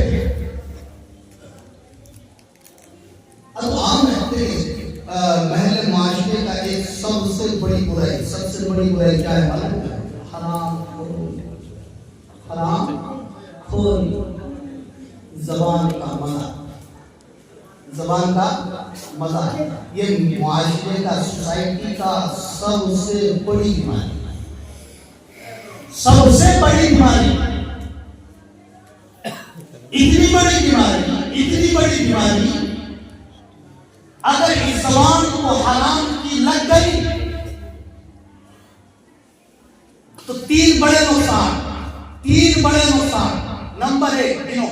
اب عام ہے محل معاشرے کا ایک سب سے بڑی برائی, سب سے بڑی برائی کیا ہے معلوم ہے؟ حرام خوری, زبان کا مزہ, زبان کا مزہ. یہ معاشرے کا, سوسائٹی کا سب سے بڑی بیماری, سب سے بڑی بیماری. اتنی بڑی بیماری, اتنی بڑی بیماری اگر اس زبان کو حرام کی لگ گئی تو تین بڑے نقصان. نمبر 1, گنو.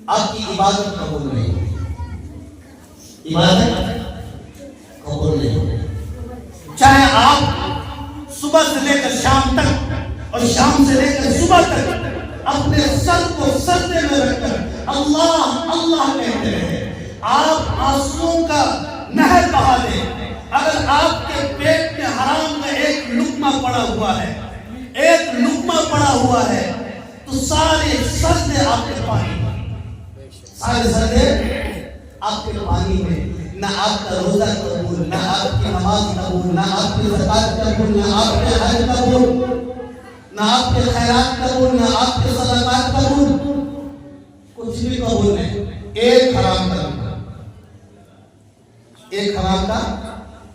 آپ کی عبادت قبول نہیں ہوگی, عبادت قبول نہیں ہوگی. چاہے آپ صبح سے لے کر شام تک اور شام سے لے کر صبح تک اپنے سر کو سجدے میں رکھ کر اللہ اللہ کہتے ہیں, آپ آنسوؤں کا نہر بہا دیں. اگر آپ کے پیٹ میں حرام کا ایک لقمہ پڑا ہوا ہے, تو سارے سجدے آپ کے پانی میں, سارے سجدے آپ کے پانی میں. نہ آپ کا روزہ قبول, نہ آپ کی نماز قبول, نہ آپ کی زکات قبول, نہ آپ کے حج قبول, نہ آپ کے خیرات قبول, نہ آپ کے صدقات قبول, کچھ بھی قبول نہیں. ایک حرام کا لقمہ, ایک حرام کا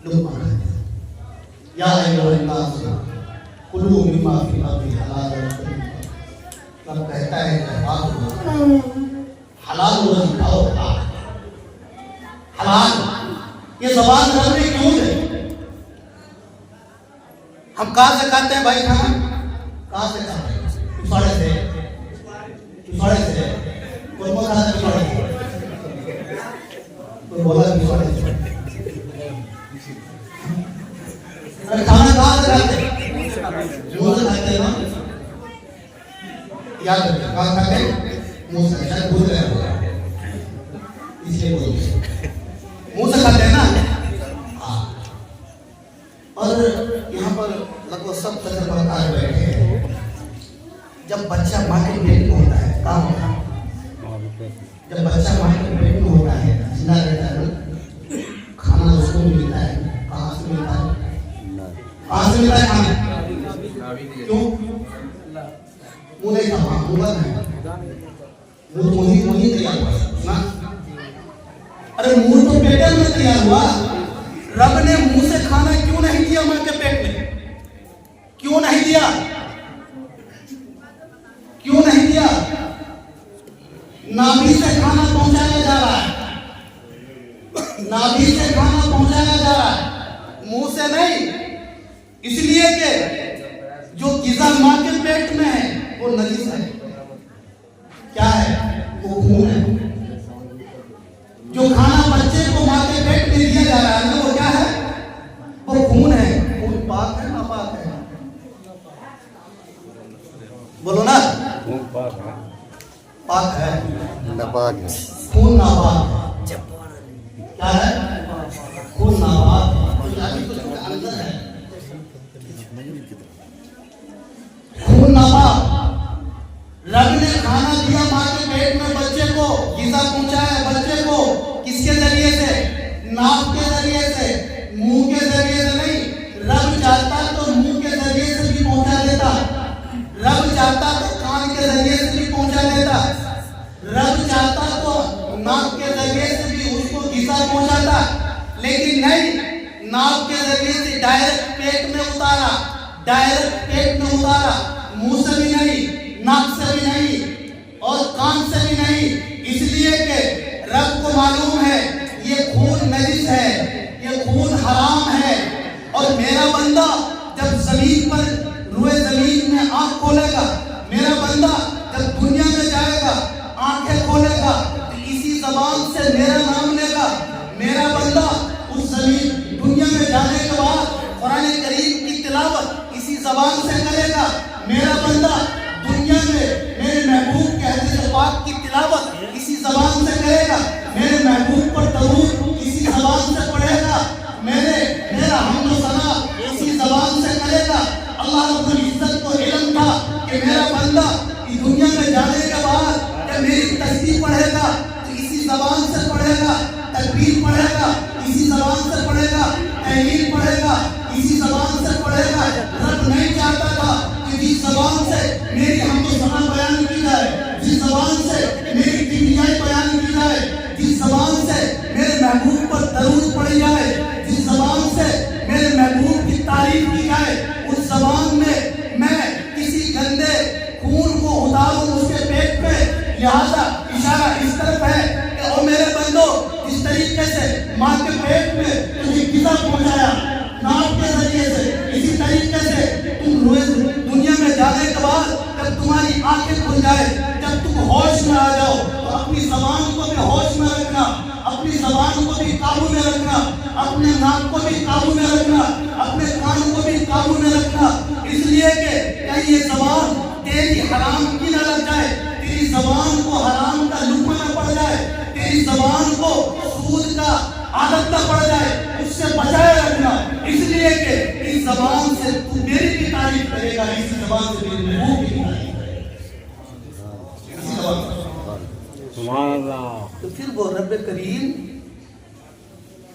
لقمہ. یا ایھا الناس کلوا مما فی الارض حلالا طیبا. رب کہتا ہے کہ حلال روزی کھاؤ, حلال. یہ زبان رب نے کیوں ہے؟ ہم کہاں سے کھاتے ہیں بھائی کھانا؟ کہاں سے کھاتے ہیں؟ پساڑے سے. کوئی کو کھاتا ہے پساڑے سے, کوئی بولا پساڑے سے. کھانا کہاں سے کھاتے ہیں؟ منہ سے کھاتے ہیں نا, یاد رکھیں کہاں کھاتے ہیں؟ منہ سے. شاید بھول رہے ہو اس لیے بولتے ہیں منہ سے کھاتے ہیں نا. اور یہاں پر لگ بھگ سب تجربہ کار بیٹھے ہیں. جب بچہ ماں کے پیٹ میں ہوتا ہے, کام ہوتا ہے, جب بچہ ماں کے پیٹ میں ہوتا ہے, زندہ رہتا ہے, کھانا اس کو ملتا ہے. کہاں سے ملتا ہے؟ کہاں سے ملتا ہے کھانا؟ کیوں؟ منہ نہیں کھا, منہ بند ہے, منہ تیار ہوا. ارے منہ تو پیٹ میں تیار ہوا. رب نے منہ سے کھانا کیوں نہیں دیا ماں کے پیٹ میں؟ کیوں نہیں دیا؟ کیوں نہیں دیا؟ نابی سے کھانا پہنچایا جا رہا ہے, نابی سے کھانا پہنچایا جا رہا ہے. منہ سے نہیں، اس لیے کہ جو غذا ماں کے پیٹ میں ہے وہ نجس ہے. کیا ہے؟ وہ خون ہے. جو کھانا بچے کو ماں کے پیٹ میں دیا جا رہا ہے وہ کیا ہے؟ وہ خون ہے. خون پاک ہے ناپاک ہے؟ بولو نا. خون پاک ہے. پاک ہے ناپاک ہے. خون ناپاک ہے. کیا ہے؟ خون ناپاک ہے. خون ناپاک. رب نے کھانا دیا ماں کے پیٹ میں بچے کو، غذا پہنچایا بچے کو کس کے ذریعے سے؟ ناک کے ذریعے سے، منہ کے ذریعے سے نہیں. رب چاہتا تو منہ کے ذریعے سے بھی پہنچا دیتا، رب چاہتا تو کان کے ذریعے سے بھی پہنچا دیتا، رب چاہتا تو ناک کے ذریعے سے بھی اس کو غذا پہنچاتا. لیکن نہیں، ناک کے ذریعے سے ڈائریکٹ پیٹ میں اتارا، ڈائریکٹ پیٹ میں اتارا. منہ سے بھی نہیں، ناک سے بھی نہیں، اور کان سے بھی نہیں. اس لیے کہ رب کو معلوم ہے یہ خون نجس ہے، یہ خون حرام ہے. اور میرا بندہ جب زمین پر روئے زمین میں آنکھ کھولے گا، میرا بندہ جب دنیا میں جائے گا آنکھیں کھولے گا تو اسی زبان سے میرا نام لے گا. میرا بندہ اس زمین دنیا میں جانے کے بعد قرآن کریم کی تلاوت اسی زبان سے کرے گا. میرا بندہ دنیا میں میرے محبوب کے حدیث پاک کی تلاوت اسی زبان سے کرے گا. میرے محبوب پر درود اسی زبان سے پڑھے گا. میرا حمد و ثنا اسی زبان سے کرے گا. اللہ رب العزت کو علم تھا کہ میرا بندہ اس دنیا میں جانے کے بعد جب میری تسبیح پڑھے گا تو اسی زبان سے پڑھے گا، تکبیر پڑھے گا اسی زبان سے پڑھے گا، تحلیل پڑھے گا اسی زبان سے پڑھے گا. رب نہیں چاہتا تھا کہ جس زبان سے میری حمد و ثنا بیان کی جائے، جس زبان سے میری کبریائی بیان کی جائے، جس زبان سے میرے محبوب پر درود پڑھی جائے، جس زبان سے میرے محبوب کی تعریف کی جائے، اس زبان میں کسی گندے خون کو اتاروں اس کے پیٹ پہ. لہذا اشارہ اس طرف ہے کہ او میرے بندو، اس طریقے سے ماں کے پیٹ میں تجھے غذا پہنچایا ناک کے ذریعے سے، اسی طریقے سے تم روز دنیا میں جانے کے بعد جب تمہاری آنکھیں کھل جائے، جب تم ہوش میں آ جاؤ تو اپنی زبان کو بھی ہوش میں رکھنا، اپنی زبان کو بھی قابو میں رکھنا، اپنے ناک کو بھی قابو میں رکھنا، اپنے کان کو بھی قابو میں رکھنا. اس لیے کہ کہیں یہ زبان تیری حرام کی نہ لگ جائے، تیری زبان کو حرام کا لقمہ نہ پڑ جائے، تیری زبان کو سود کا عادت نہ پڑ جائے. اس سے بچائے رکھنا. اس لیے کہ اس زبان سے تو میری بھی تعریف کرے گا، اسی زبان سے میری محبوب کی تعریف کرے گا. اسی زبان سے سبحان اللہ. تو پھر وہ رب کریم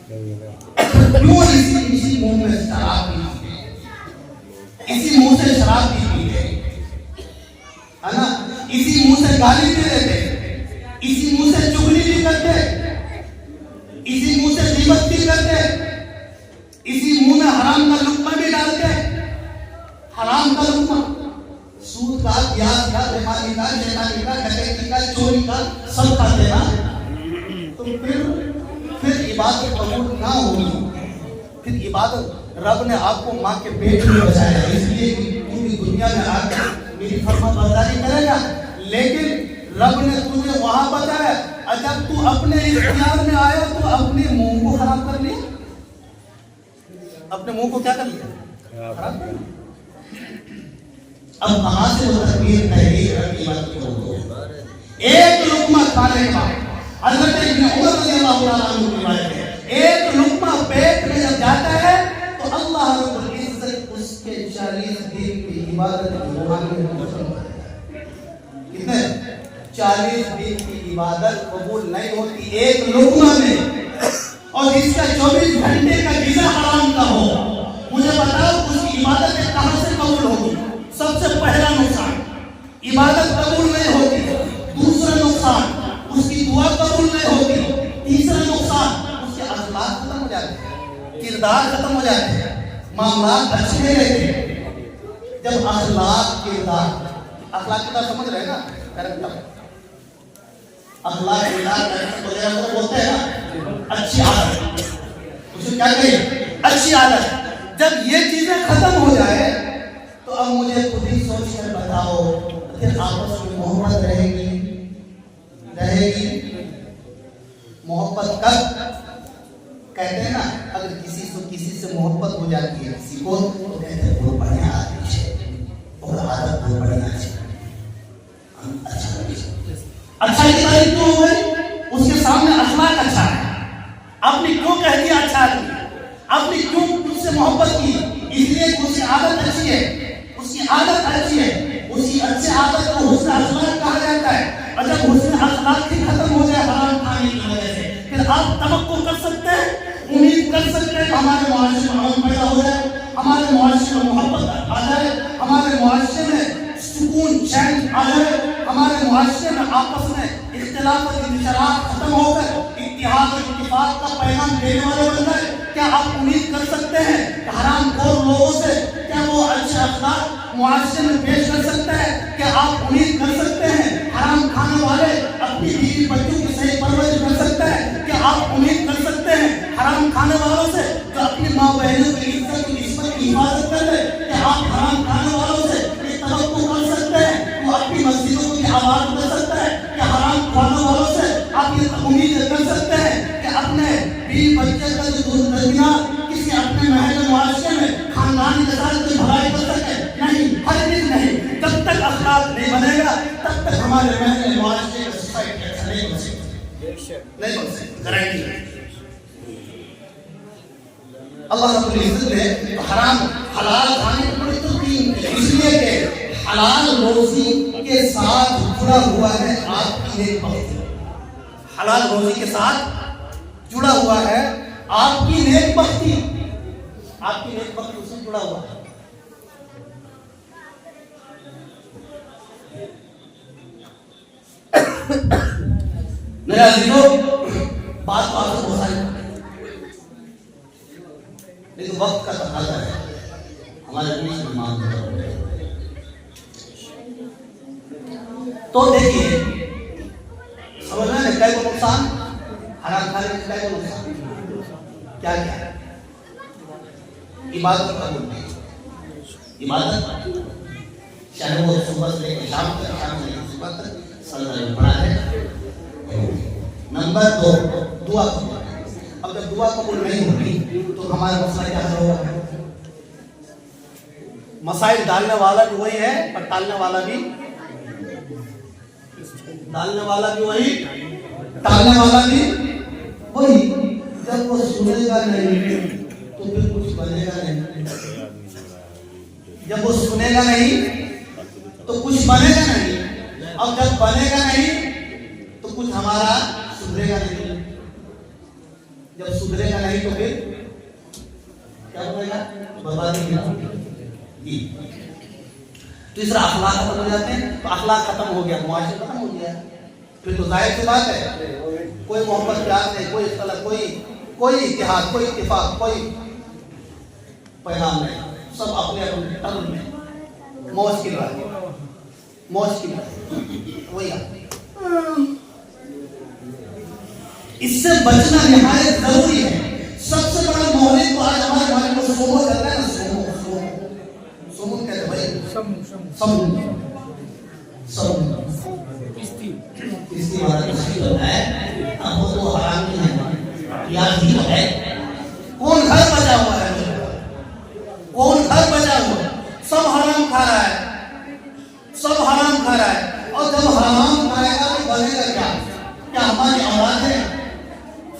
کیوں اسی منہ میں شراب پیتی ہے، اسی منہ سے شراب پیتی ہے نا، اسی منہ سے گالی بھی دیتے، اسی منہ سے چغلی بھی کرتے، اسی منہ سے غیبت بھی کرتے، اسی منہ میں حرام کا لقمہ بھی ڈالتے. حرام کا لقمہ، سود کا، پیاز کا، بیماری کا، شیطانی کا، ڈکیتی کا، چوری کا، سب کھاتے نا. تو پھر عبادت قبول نہ ہوگی. پھر عبادت رب نے آپ کو ماں کے پیٹ میں بچایا، اس لیے پوری دنیا میں آ کر میری فرما برداری کرے گا. لیکن رب نے تجھے وہاں بچایا، جب تو اپنے اختیار میں آیا تو اپنے منہ کو خراب کر لیا. اپنے منہ کو کیا کر لیا؟ خراب کر لیا. اب کہاں سے وہ تکبیر تحریر رب کی بات کرو؟ ایک لقمہ کھانے کے بعد حضرت ابن عمر رضی اللہ تعالیٰ عنہ کی روایت ہے، ایک لقمہ پیٹ میں جب جاتا ہے تو اللہ رب العزت اس کے 40 دن کی عبادت روحانی میں ختم کر دیتا ہے. کتنے؟ 40 دن کی عبادت قبول نہیں ہوتی ایک لقمہ میں. اور جس کا 24 گھنٹے کا غذا حرام کا ہو، مجھے بتاؤ اس کی عبادت کہاں سے قبول ہوگی؟ سب سے پہلا نقصان عبادت قبول نہیں ہوتی. دوسرا نقصان اس کی دعا قبول نہیں ہوتی. تیسرا نقصان اس کے اخلاق ختم ہو جاتے ہیں، کردار ختم ہو جاتے ہیں، معاملات اچھے نہیں رہتے. جب اخلاق کردار سمجھ رہے نا، کریکٹر اخلاق کردار وغیرہ بولتے ہیں نا، اچھی عادت، اسے کیا کہیں؟ اچھی عادت. جب یہ چیزیں ختم ہو جائے تو اب مجھے خود ہی سوچ کر بتاؤ پھر آپس میں محبت رہے گی؟ محبت کب کہتے ہیں نا, اگر کسی سے محبت ہو جاتی ہے کسی کو تو کہتے ہیں بہت بڑھیا آدمی ہے اور عادت بہت بڑھیا ہے, اچھا کی تعریف کیوں ہو گئی؟ اس کے سامنے اخلاق اچھا ہے. آپ نے کیوں کہہ دیا اچھا آدمی؟ آپ نے کیوں اس سے محبت کی؟ اس لیے اس کی عادت اچھی ہے, اس کی عادت اچھی ہے. اسی اچھے عادت کو حسن اخلاق کہا جاتا ہے. اور جب حسن اخلاق ہی ختم ہو جائے حرام کھانے کی وجہ سے, پھر آپ توقع کر سکتے ہیں, امید کر سکتے ہیں کہ ہمارے معاشرے میں امن پیدا ہو جائے, ہمارے معاشرے میں محبت آ جائے, ہمارے معاشرے میں سکون چین آ جائے, ہمارے معاشرے میں آپس میں اختلاف اور انتشارات ختم ہو کر اتحاد اور اتفاق کا پیغام دینے والے بن جائے. کیا آپ امید کر سکتے ہیں کہ حرام خور لوگوں سے کیا وہ اچھے اخلاق معاشرے میں پیش کر سکتا ہے؟ کیا آپ امید کر سکتے ہیں حرام کھانے والے اپنی بیوی بچوں کی صحیح پرورش کر سکتا ہے؟ کیا آپ امید کر سکتے ہیں حرام کھانے والوں سے جو اپنی ماں بہنوں کی عزت اور عصمت کی حفاظت کر لے؟ کیا آپ حرام کھانے والوں سے یہ توقع کر سکتے ہیں وہ اپنی مسجدوں کی آواز کر سکتا ہے؟ کیا حرام کھانے والوں سے آپ یہ امید کر سکتے ہیں کہ اپنے بیوی بچے کا جو درمیان کسی اپنے محل معاشرے میں خاندان کے ساتھ کوئی بھلائی کر سکے؟ نہیں, ہرگز نہیں. جب تک اخلاق نہیں بنے گا تب تک ہمارے محل معاشرے کا سوسائٹی اچھا نہیں بن سکتا, نہیں بن سکتا, گارنٹی ہے. اللہ رب العزت نے حرام حلال کھانے کو بڑی تلقین کی, اس لیے کہ حلال روزی کے ساتھ جڑا ہوا ہے آپ کی نیک بختی. حلال روزی کے ساتھ جڑا ہوا ہے آپ کی نیک بختی. آپ کی نیک بختی اس سے جڑا ہوا ہے. میرے عزیزوں, بات بہت ساری لیکن وقت کا تقاضا ہے, ہمارے بیچ میں مان تو دیکھیے سمجھ رہے ہیں کئی کو نقصان حرام کھانے کے کئی کو نقصان کیا کیا؟ عبادت قبول نہیں. عبادت چاہے وہ صبح سے لے کے شام تک, شام سے لے کے صبح تک سجدہ میں پڑا ہے. نمبر 2, دعا قبول. اب جب دعا قبول نہیں ہوگی تو ہمارا مسئلہ کیا حل ہوگا؟ مسائل ڈالنے والا بھی وہی ہے اور ٹالنے والا بھی وہی, ٹالنے والا بھی وہی. جب وہ سنے گا نہیں تو پھر کچھ بنے گا نہیں. جب وہ سنے گا نہیں تو کچھ بنے گا نہیں. اب جب بنے گا نہیں تو کچھ ہمارا سدھرے گا نہیں. جب سدھرے گا نہیں تو پھر کیا بنے گا؟ بربادی جی. تیسرا اخلاق ختم ہو جاتے ہیں. تو اخلاق ختم ہو گیا, معاشرہ ختم ہو گیا, پھر تو ظاہر سی بات ہے کوئی محبت پیار نہیں, کوئی اختلاف, کوئی اتحاد, کوئی اتفاق, کوئی پیغام نہیں. سب اپنے اپنے ٹرن میں موج کی بات وہی. اس سے بچنا نہایت ضروری ہے. سب سے بڑا مہلک تو آج ہمارے بھائی کو سومو کرتا ہے نا. سومو کہتے ہیں بھائی, کسی بات مشکل ہے. اب وہ تو حرام کی ہے یاد ہی تو ہے. کون گھر بچا ہوا ہے؟ کون گھر بچا ہوا ہے؟ سب حرام کھا رہا ہے, سب حرام کھا رہا ہے. اور جب حرام کھائے گا تو بنے گا کیا؟ کیا ہماری اولادیں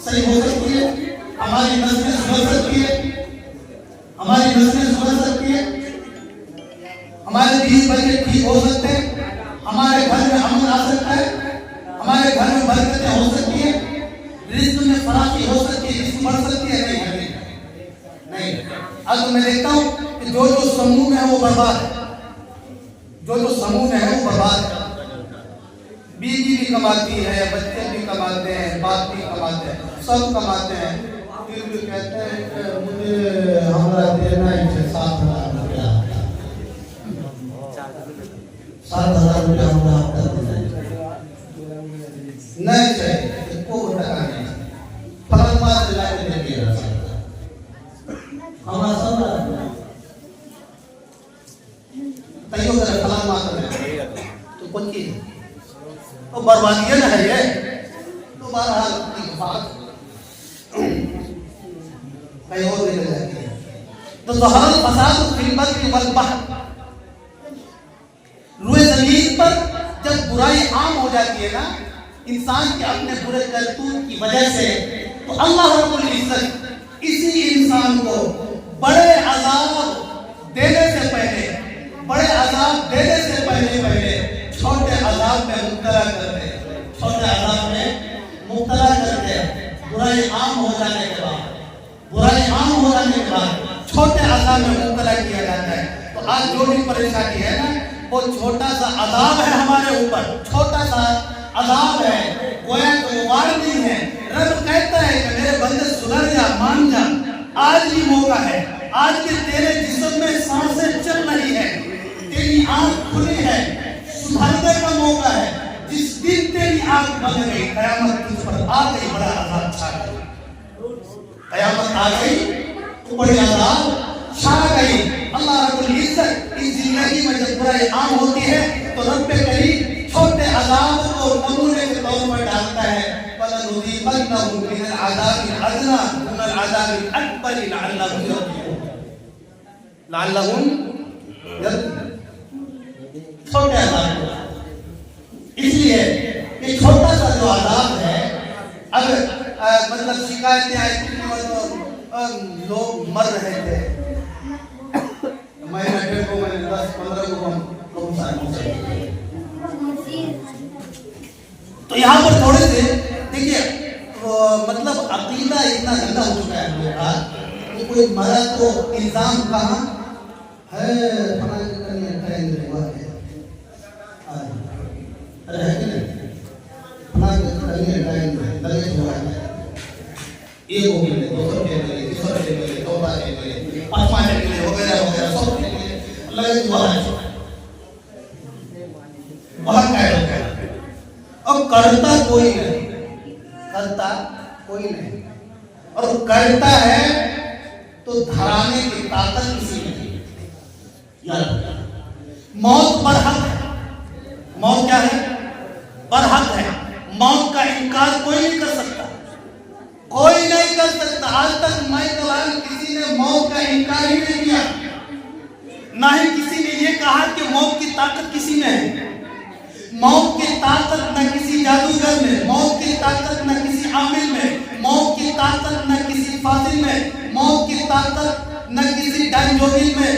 صحیح ہو سکتی ہے؟ ہماری نسلیں سدھر سکتی ہے؟ ہماری نسلیں سدھر سکتی ہے؟ ہمارے بیوی بچے ٹھیک ہو سکتے ہیں؟ ہمارے گھر میں امن آ سکتا ہے؟ ہمارے گھر میں برکتیں ہو سکتی ہیں؟ رزق میں فراخی ہو سکتی ہے, رزق بڑھ سکتی ہے؟ نہیں. اب میں دیکھتا ہوں کہ جو سموہ میں ہے وہ برباد ہے, جو سموہ میں ہے وہ برباد ہے. بیوی بھی کماتی ہے, بچے بھی کماتے ہیں, باپ بھی کماتے ہیں, سب کماتے ہیں, پھر بھی کہتے ہیں کہ مجھے ہمارا دینا ہے 7,000 روپیہ, 7,000 روپیہ ہمارا آپ کا دینا ہے. نہیں چاہیے, کو ٹکا نہیں, فلاں بات لا کے دے دیا. خود کی تو بربادی ہے یہ. تو بہرحال اپنی بات کہیں اور نکل جاتی ہے. تو ظہر الفساد فی البر والبحر، روئے زمین پر جب برائی عام ہو جاتی ہے نا انسان کے اپنے برے کرتوت کی وجہ سے، تو اللہ رب العزت اسی انسان کو بڑے عذاب دینے سے پہلے چھوٹے عذاب میں مبتلا کرتے ہیں. برائی عام ہو جانے کے بعد چھوٹے عذاب میں مبتلا کیا جاتا ہے. تو آج جو بھی پریشانی ہے نا وہ چھوٹا سا عذاب ہے ہمارے اوپر، چھوٹا سا عذاب ہے، گویا کہ وہ بار نہیں ہے. رب کہتا ہے کہ میرے بندے سدھر جا، مان جا، آج بھی موقع ہے. آج کے تیرے جسم میں سانسیں چل رہی ہے، تیری آنکھ کھلی ہے، سدھرنے کا موقع ہے. جس دن تیری آنکھ بند گئی قیامت تجھ پر آ گئی، بڑا عذاب چھا گئی. قیامت آ گئی تو بڑی عذاب چھا گئی. اللہ رب العزت اس زندگی میں جب برائی عام ہوتی ہے تو رب کریم چھوٹے عذاب کو نمونے کے طور پر ڈالتا ہے. فَلَنُذِيقَنَّهُم مِّنَ الْعَذَابِ الْأَدْنَىٰ دُونَ الْعَذَابِ الْأَكْبَرِ لَعَلَّهُمْ يَرْجِعُونَ. چھوٹے عذاب کو اس لیے کہ چھوٹا سا جو عذاب ہے، اب مطلب شکایتیں آئی، لوگ مر رہے تھے، مہینہ ڈیڑھ کو میں 10-15 کو ہم لوگ سارے. تو یہاں پر تھوڑے سے دیکھیے مطلب عقیدہ اتنا گندا ہو چکا ہے ہمارے پاس کہ کوئی مرا تو الزام کہاں ہے، اور کرتا کوئی نہیں، اور کرتا ہے تو دھرانے کی طاقت کسی نہیں. موت برحق ہے. موت کیا ہے؟ برحق ہے. موت کا انکار کوئی نہیں کر سکتا، کوئی نہیں کر سکتا. آج تک میں کلام کسی نے موت کا انکار ہی نہیں کیا، نہ ہی کسی نے یہ کہا کہ موت کی طاقت کسی میں ہے. موت کی طاقت نہ کسی جادوگر میں، موت کی طاقت نہ کسی عامل میں، موت کی طاقت نہ کسی فاضل میں، موت کی طاقت نہ کسی ڈان جوگی میں،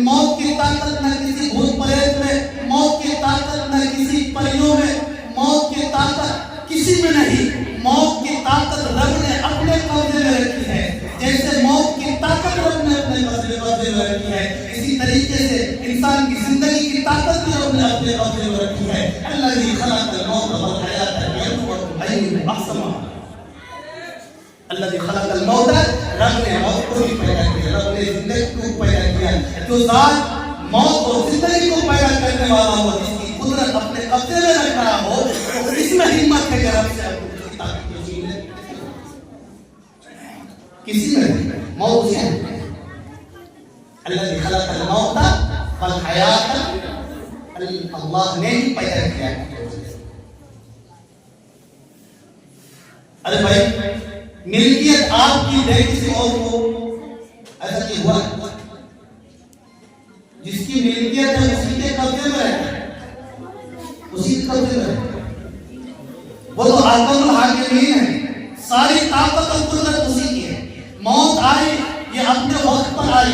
موت کی طاقت نہ کسی بھوت پریت میں، موت کی طاقت نہ کسی پریوں میں، موت کی طاقت کسی میں نہیں. موت کی طاقت رب نے اپنے قبضے میں رکھی ہے. جیسے موت کی طاقت رب نے اپنے قبضے میں رکھی ہے، اسی طریقے سے انسان کی زندگی کی طاقت بھی رب نے اپنے قبضے میں رکھی ہے. الذی خلق الموت والحیات لیبلوکم ایکم احسن عملا. الذی خلق الموت، رب نے موت کو بھی پیدا کیا، رب نے زندگی کو پیدا کیا. جو ذات موت اور زندگی کو پیدا کرنے والا ہو، جس کی قدرت اپنے قبضے میں رکھ رہا ہو، تو اس میں ہمت ہے کہ رب سے اپنی طاقت کسی میں موت ہے. الذی خلق الموت والحیات، اللہ نے ہی پیدا کیا. ارے بھائی ملکیت آپ کی دے کسی اور کو، ایسا کی ہوا ہے؟ جس کی ملکیت ہے اسی کے قبضے میں ہے، اسی کے قبضے میں ہے. وہ تو احکم الحاکمین ہے، ساری طاقت اور قدرت اسی کی ہے. موت آئی، یہ اپنے وقت پر آئی،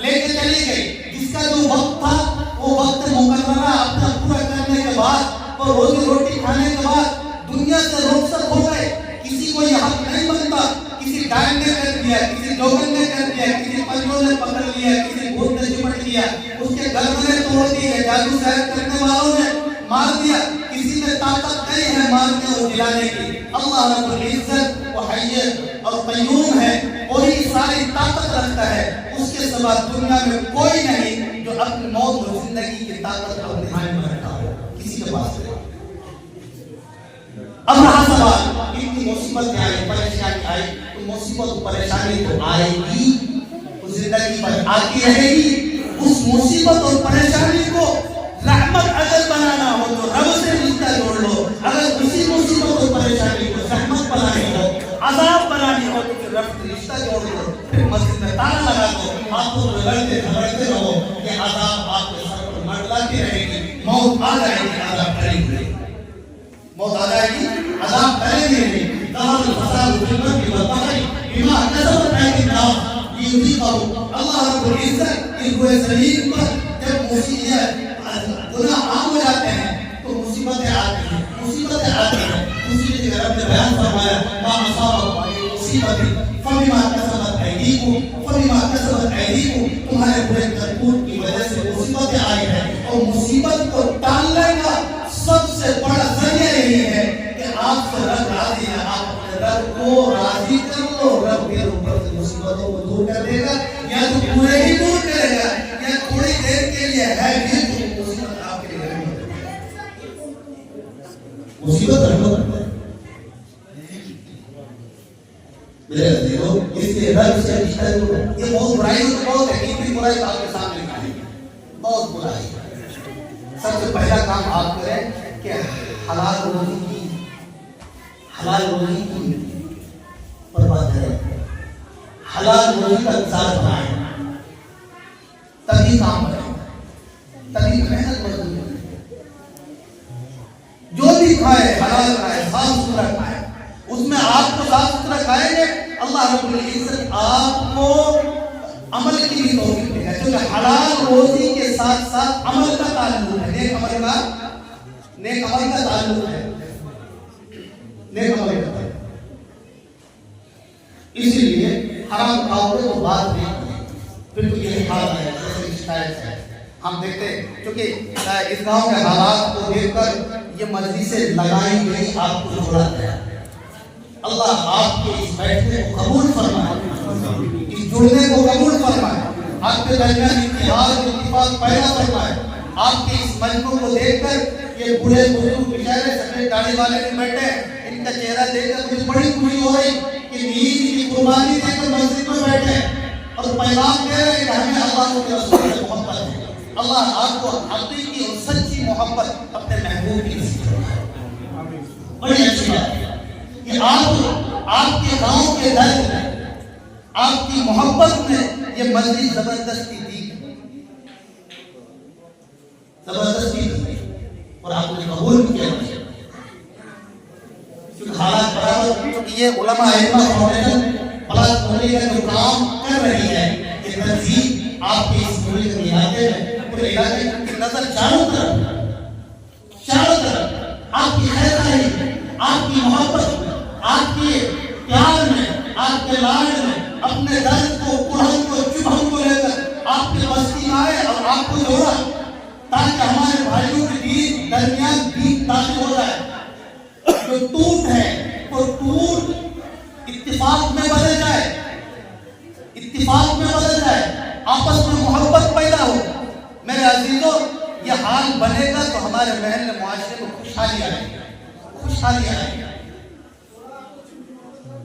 لے کے چلی گئی. جس کا جو وقت تھا وہ وقت مقررہ اپنا پورا کرنے کے بعد اور روزی روٹی کھانے کے بعد دنیا سے رخصت ہو گئے. کسی کو یہ حق نہیں بنتا. کسی ڈائن نے کر دیا، کسی جوگن نے کر دیا، کسی پنجوں نے پکڑ لیا، کسی بھوت نے چمٹ لیا، اس کے گھر میں توڑ دی ہے، جادو سحر کرنے والوں نے مار دیا. کسی میں طاقت نہیں ہے مارنے اور جلانے کی. اللہ رب العزت وہ حی اور قیوم ہے، وہی ساری طاقت رکھتا ہے. اس کے سوا دنیا میں کوئی نہیں جو اپنی موت اور زندگی کی طاقت اپنے ہاتھ میں رکھا ہو، کسی کے پاس نہیں. اب رہا سوال، اتنی مصیبت آئی، پریشانی آئی، تو مصیبت و پریشانی تو آئے گی، اس زندگی پر آتی رہے گی. اس مصیبت اور پریشانی کو رحمت اگر بنانا ہو تو رب ہاتھوں میں لڑتے جھگڑتے رہو کہ عذاب آپ کے سر پر منڈلاتی رہے گی، موت آ جائے گی، عذاب ٹلیں گے، موت آ جائے گی، عذاب ٹلیں گے۔ ظہر الفساد فی البر والبحر بما کسبت ایدی الناس لیذیقہم۔ اللہ رب العزت ان کو زمین پر جب گناہ عام ہو جاتے ہیں تو مصیبتیں آتی ہیں، مصیبتیں آتی ہیں۔ اسی لیے رب نے بیان فرمایا ما اصابکم من مصیبت فبما کسبت ایدیکم، فبما کسبت ایدیکم، تمہارے برے کرتوت کی وجہ سے مصیبتیں آئی ہیں۔ اور مصیبت کو ٹالنے کا سب سے بڑا ذریعہ یہی ہے کہ آپ سے رب راضی ہے، آپ اپنے رب کو راضی کر لو، رب کے اوپر سے مصیبتوں کو دور کر دے گا، یا تو پورے ہی دور کرے گا یا تھوڑی دیر کے لیے ہے بھی تو مصیبت آپ کے لیے مصیبت رحمت ہے۔ میرے عزیزوں، اس کے رب سے رشتہ یہ بہت برائی تو بہت ہے، کتنی برائی آپ کے سامنے کھائی بہت برائی ہے۔ سب سے پہلا کام آپ کریں کہ حلال روزی کی پرواہ کریں، حلال روزی کا انتظار بنائیں، تبھی کام کریں، تبھی محنت مزدوری کریں۔ جو بھی کھائے حلال کھائے، صاف ستھرا کھائے، اس میں آپ کو صاف ستھرا کھائیں گے اللہ رب العزت آپ کو عمل کی بھی توفیق دے گا، کیونکہ حلال روزی کے ساتھ ساتھ عمل کا تعلق ہے، نیک عمل کا تعلق ہے، نیک عمل کا تعلق۔ اسی لیے حرام کھاؤ گے تو بات نہیں کریں، پھر تو یہی حال ہے جیسے شکایت ہے۔ ہم دیکھتے ہیں کیونکہ اس گاؤں کے حالات کو دیکھ کر یہ مجلسیں لگائی گئی، آپ کو جوڑا گیا۔ اللہ آپ کے اس بیٹھنے کو قبول فرمائے، اس جڑنے کو قبول فرمائے، آپ کے درمیان اتحاد اور اتفاق پیدا فرمائے۔ آپ کے اس مجمع کو دیکھ کر یہ بوڑھے بزرگ بیچارے سفید داڑھی والے بھی بیٹھے، ان کا چہرہ دیکھ کر مجھے بڑی خوشی ہو رہی کہ نیز کی قربانی دے کر مسجد میں بیٹھے اور پیغام دے رہے کہ ہمیں اللہ کے رسول سے محبت ہے۔ اللہ آپ کو حقیقی اور سچی محبت اپنے محبوب کی نصیب فرمائے۔ بڑی اچھی بات ہے کہ آپ کے گاؤں کے درد میں، آپ کی محبت میں یہ مجلس زبردستی دی، زبردستی دی اور آپ نے قبول کیا، کیونکہ حالات برابر، کیونکہ یہ علماء ائمہ فاؤنڈیشن پلاس بھولی کا جو کام کر رہی ہے، یہ تنظیم آپ کے اس ملک کے علاقے میں، پورے علاقے کی نظر چاروں طرف آپ کی خیر خواہی، آپ کی محبت، آپ کے پیار میں، آپ کے لاڈ میں، اپنے درد کو، کڑھن کو، چبھن کو لے کر آپ کے بستی میں آئے اور آپ کو جوڑا تاکہ ہمارے بھائیوں کے درمیان دین داخل ہو جائے۔ جو ٹوٹ ہے وہ ٹوٹ اتفاق میں بدل جائے، اتفاق میں بدل جائے، آپس میں محبت پیدا ہو۔ میرے عزیزوں، یہ حال بنے گا تو ہمارے محل معاشرے میں خوشحالی آئے گی، خوشحالی آئے گی۔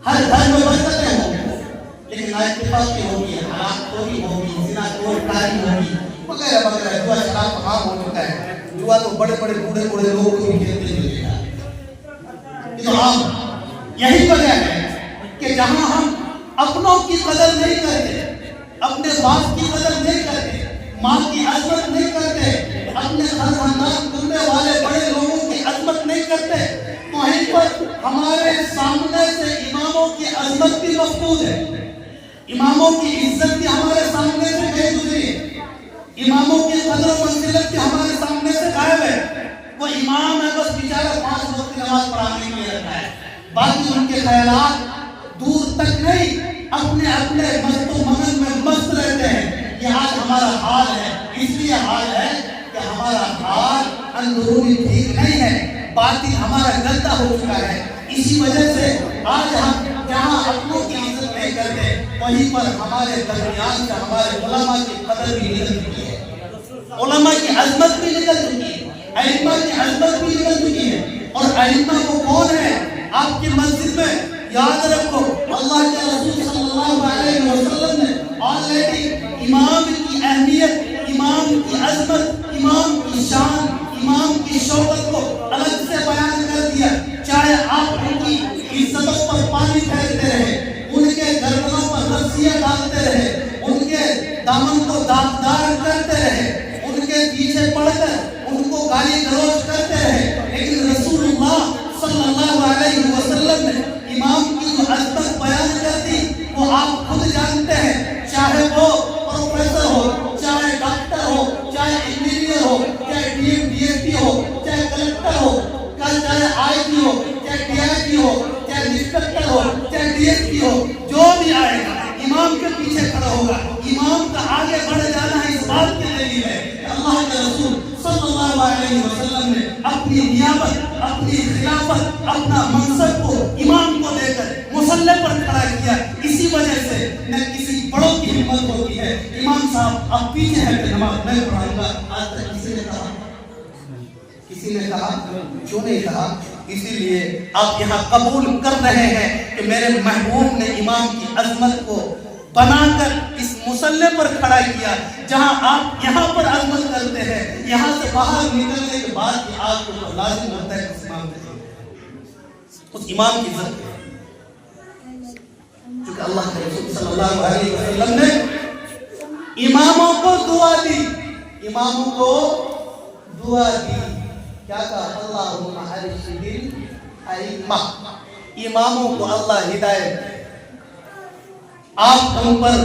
ہر گھر میں برکتیں ہوں گی، لیکن نااتفاقی ہوگی، حالات چوری ہوگی، زنا چورکاری ہوگی، وغیرہ وغیرہ۔ جوا شراب عام ہو چکا ہے، جوا تو بڑے بڑے بوڑھے بوڑھے لوگ کو بھی کھیلتے ہوئے دیکھا ہے۔ یہ تو عام، یہی وجہ ہے کہ جہاں ہم اپنوں کی قدر نہیں کرتے، اپنے باپ کی قدر نہیں کرتے، ماں کی عظمت نہیں کرتے، اپنے خاندان کنبے والے بڑے لوگوں کی عظمت نہیں کرتے، تو وہیں پر ہمارے سامنے سے اماموں کی عظمت بھی مفقود ہے، اماموں کی عزت بھی ہمارے سامنے سے گئی گزری ہے، اماموں کی قدر و منزلت بھی ہمارے سامنے سے غائب ہے۔ وہ امام ہے بس بیچارہ 5 وقت کی نماز پڑھانے کے لیے رکھا ہے، باقی ان کے خیالات دور تک نہیں، اپنے اپنے مست و مگن میں مست رہتے ہیں۔ یہ آج ہمارا حال ہے، اس لیے حال ہے کہ ہمارا حال اندرونی ٹھیک نہیں ہے، باطن ہمارا گندا ہو چکا ہے۔ اسی وجہ سے آج ہم جہاں اپنوں کی عزت نہیں کرتے، وہیں پر ہمارے درمیان سے ہمارے علماء کی قدر بھی نکل چکی ہے، علماء کی عظمت بھی نکل چکی ہے، ائمہ کی عظمت بھی نکل چکی ہے۔ اور ائمہ وہ کون ہے؟ آپ کی مسجد میں یاد رکھو، اللہ کے رسول صلی اللہ علیہ وسلم نے آلریڈی امام کی اہمیت، امام کی عظمت، امام کی شان، امام کی شوکت کو الگ سے بیان کر دیا۔ چاہے آپ ان کی عزتوں پر پانی پھینکتے رہے، ان کے گردنوں پر رسیاں ڈالتے رہے، ان کے پیچھے پڑھ کر ان کو گالی گلوچ کرتے رہے، لیکن رسول اللہ صلی اللہ علیہ وسلم نے امام کی جو عظمت بیان کر دی وہ آپ خود جانتے ہیں، چاہے وہ پروفیسر ہو، چاہے ڈاکٹر ہو، چاہے انجینئر ہو، چاہے D M D S P ہو، چاہے کلکٹر ہو، چاہے آئی جی ہو، چاہے ڈی آئی جی ہو، چاہے انسپکٹر ہو، چاہے ڈی ایس پی ہو، جو بھی آئے گا امام کے پیچھے کھڑا ہوگا۔ امام کا آگے بڑھ جانا اس بات کے دلیل ہے کہ اللہ کے رسول صلی اللہ علیہ وسلم نے اپنی نیابت، اپنی خلافت، اپنا منصب کو امام کو دے کر مصلی پر کھڑا کیا۔ اسی وجہ سے نہ کسی بڑوں کی ہمت ہوتی ہے، امام صاحب آپ پیچھے ہیں کہ نماز میں پڑھاؤں گا، آج تک کسی نے کہا؟ کسی نے کہا؟ کیوں نہیں کہا؟ اسی لیے آپ یہاں قبول کر رہے ہیں کہ میرے محبوب نے امام کی عظمت کو بنا کر اس مصلی پر کھڑا کیا۔ جہاں آپ یہاں پر عظمت کرتے ہیں، یہاں سے باہر نکلنے کے بعد کہ آپ کو لازم ہوتا ہے اس امام کی عزت ہے، کیونکہ اللہ کے رسول صلی اللہ علیہ وسلم نے اماموں کو دعا دی، اماموں کو دعا دی، کیا کہا؟ اللہم ارشد الائمہ، اماموں کو اللہ ہدایت دے۔ آپ ان پر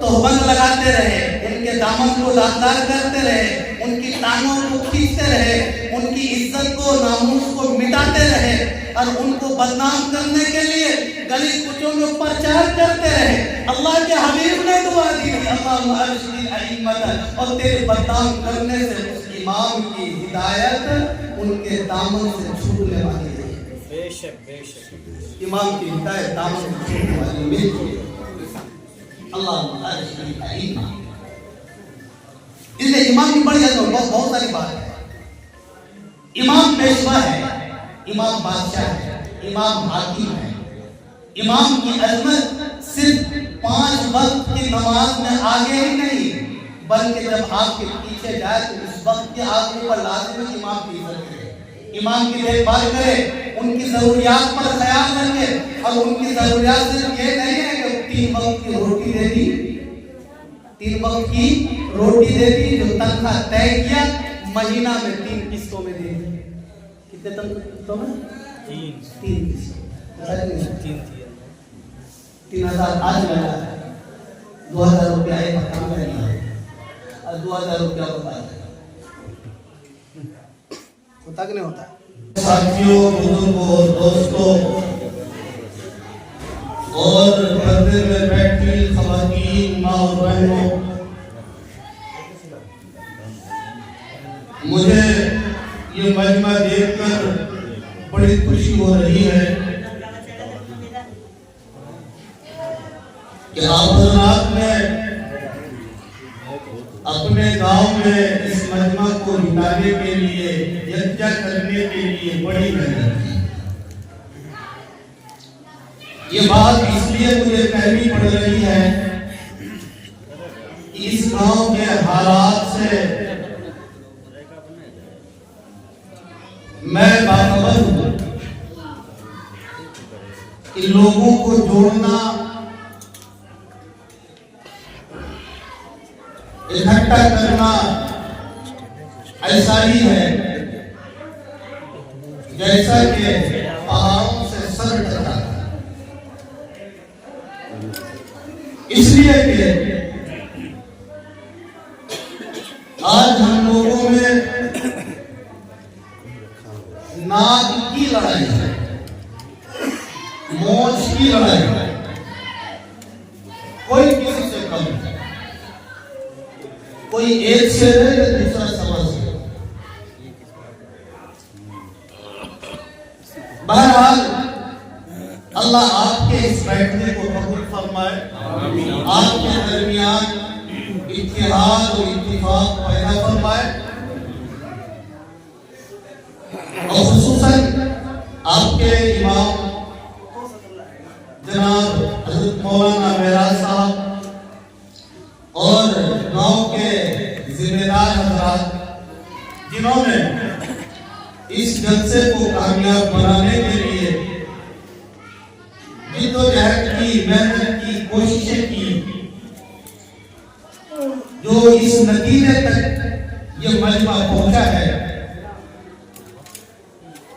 تہمت لگاتے رہے، ان کے دامن کو داغدار کرتے رہے، ان کی ٹانگوں کو کھینچتے رہے، ان کی عزت کو، ناموس کو مٹاتے رہے اور ان کو بدنام کرنے کے لیے گلی کوچوں میں پرچار کرتے رہے۔ اللہ کے حبیب نے دعا دی اللہم ارشد الائمہ، اور تیرے بدنام کرنے سے اس امام کی ہدایت ان کے دامن سے چھوٹنے والی ہے۔ بے شک بے شک امام کی ہدایت دامن سے چھوٹنے والی ملتی ہے۔ اللہ ارشد الائمہ، اس لیے امام کی بڑی عظمت بہت ساری بات ہے۔ امام پیشوا ہے، امام بادشاہ ہے، امام حاکم ہے۔ امام کی عظمت صرف 5 وقت کی نماز میں آگے ہی نہیں، بلکہ جب آپ کے پیچھے جائے تو اس وقت کے آگے پر لازم ہے امام کی عزت کرے، امام کی دیکھ بھال کرے، ان کی ضروریات پر خیال رکھے، اور ان کی ضروریات صرف یہ نہیں ہے کہ 3 وقت کی روٹی دے دی، 3 وقت کی روٹی دے دی، جو تنخواہ طے کیا مہینہ میں 3 قسطوں میں دے دی۔ کتنے قسطوں میں؟ 3 قسطوں، 3000 آج لگا ہے، 2000 روپیہ ایک کام کرنا ہے، اور 2000 روپیہ ہوتا ہے، ہوتا کہ نہیں ہوتا؟ ساتھیوں، بزرگوں، دوستوں اور پردے میں بیٹھی خواتین، ماں اور بہنوں، مجھے یہ مجمع دیکھ کر بڑی خوشی ہو رہی ہے کہ آپ حضرات نے اپنے گاؤں میں اس مجمع کو مٹانے کے لیے، یکجا کرنے کے لیے بڑی محنت کی۔ یہ بات اس لیے مجھے کہنی پڑ رہی ہے کہ اس گاؤں کے حالات سے میں باخبر ہوں کہ لوگوں کو جوڑنا، اکٹھا کرنا ایسا ہی ہے جیسا کہ پہاڑوں سے سر ٹکراتا ہے۔ اس لیے کہ آج ہم لوگوں میں ناک کی لڑائی ہے، موچ کی لڑائی ہے، کوئی کسی سے کم ہے، کوئی ایک سے ہے دوسرا سوا سے۔ بہرحال اللہ آپ کے اس بیٹھنے کو قبول فرمائے، آپ کے درمیان اتحاد اور اتفاق پیدا فرمائے، اور خصوصاً آپ کے امام جناب حضرت مولانا معراج صاحب اور گاؤں کے ذمہ دار حضرات، جنہوں نے اس جلسے کو کامیاب بنانے کے لیے جدوجہد کی، محنت کی، کوششیں کی، جو اس نتیجے تک یہ مجمع پہنچا ہے،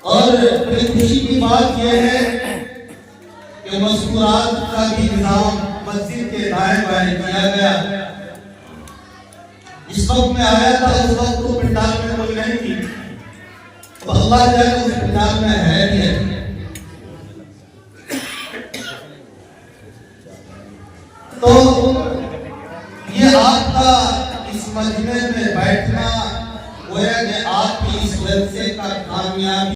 اور بڑی خوشی کی بات یہ ہے کہ مذکورات کا بھی نظام مسجد کے دائیں بائیں کیا گیا۔ اس وقت میں آیا تھا، اس وقت تو پنڈال میں کوئی نہیں تھی، تو اللہ جائے اس پنڈال میں ہے نہیں۔ تو یہ آپ کا اس مجمع میں بیٹھنا گویا کہ آپ کی اس جلسے کا کامیابی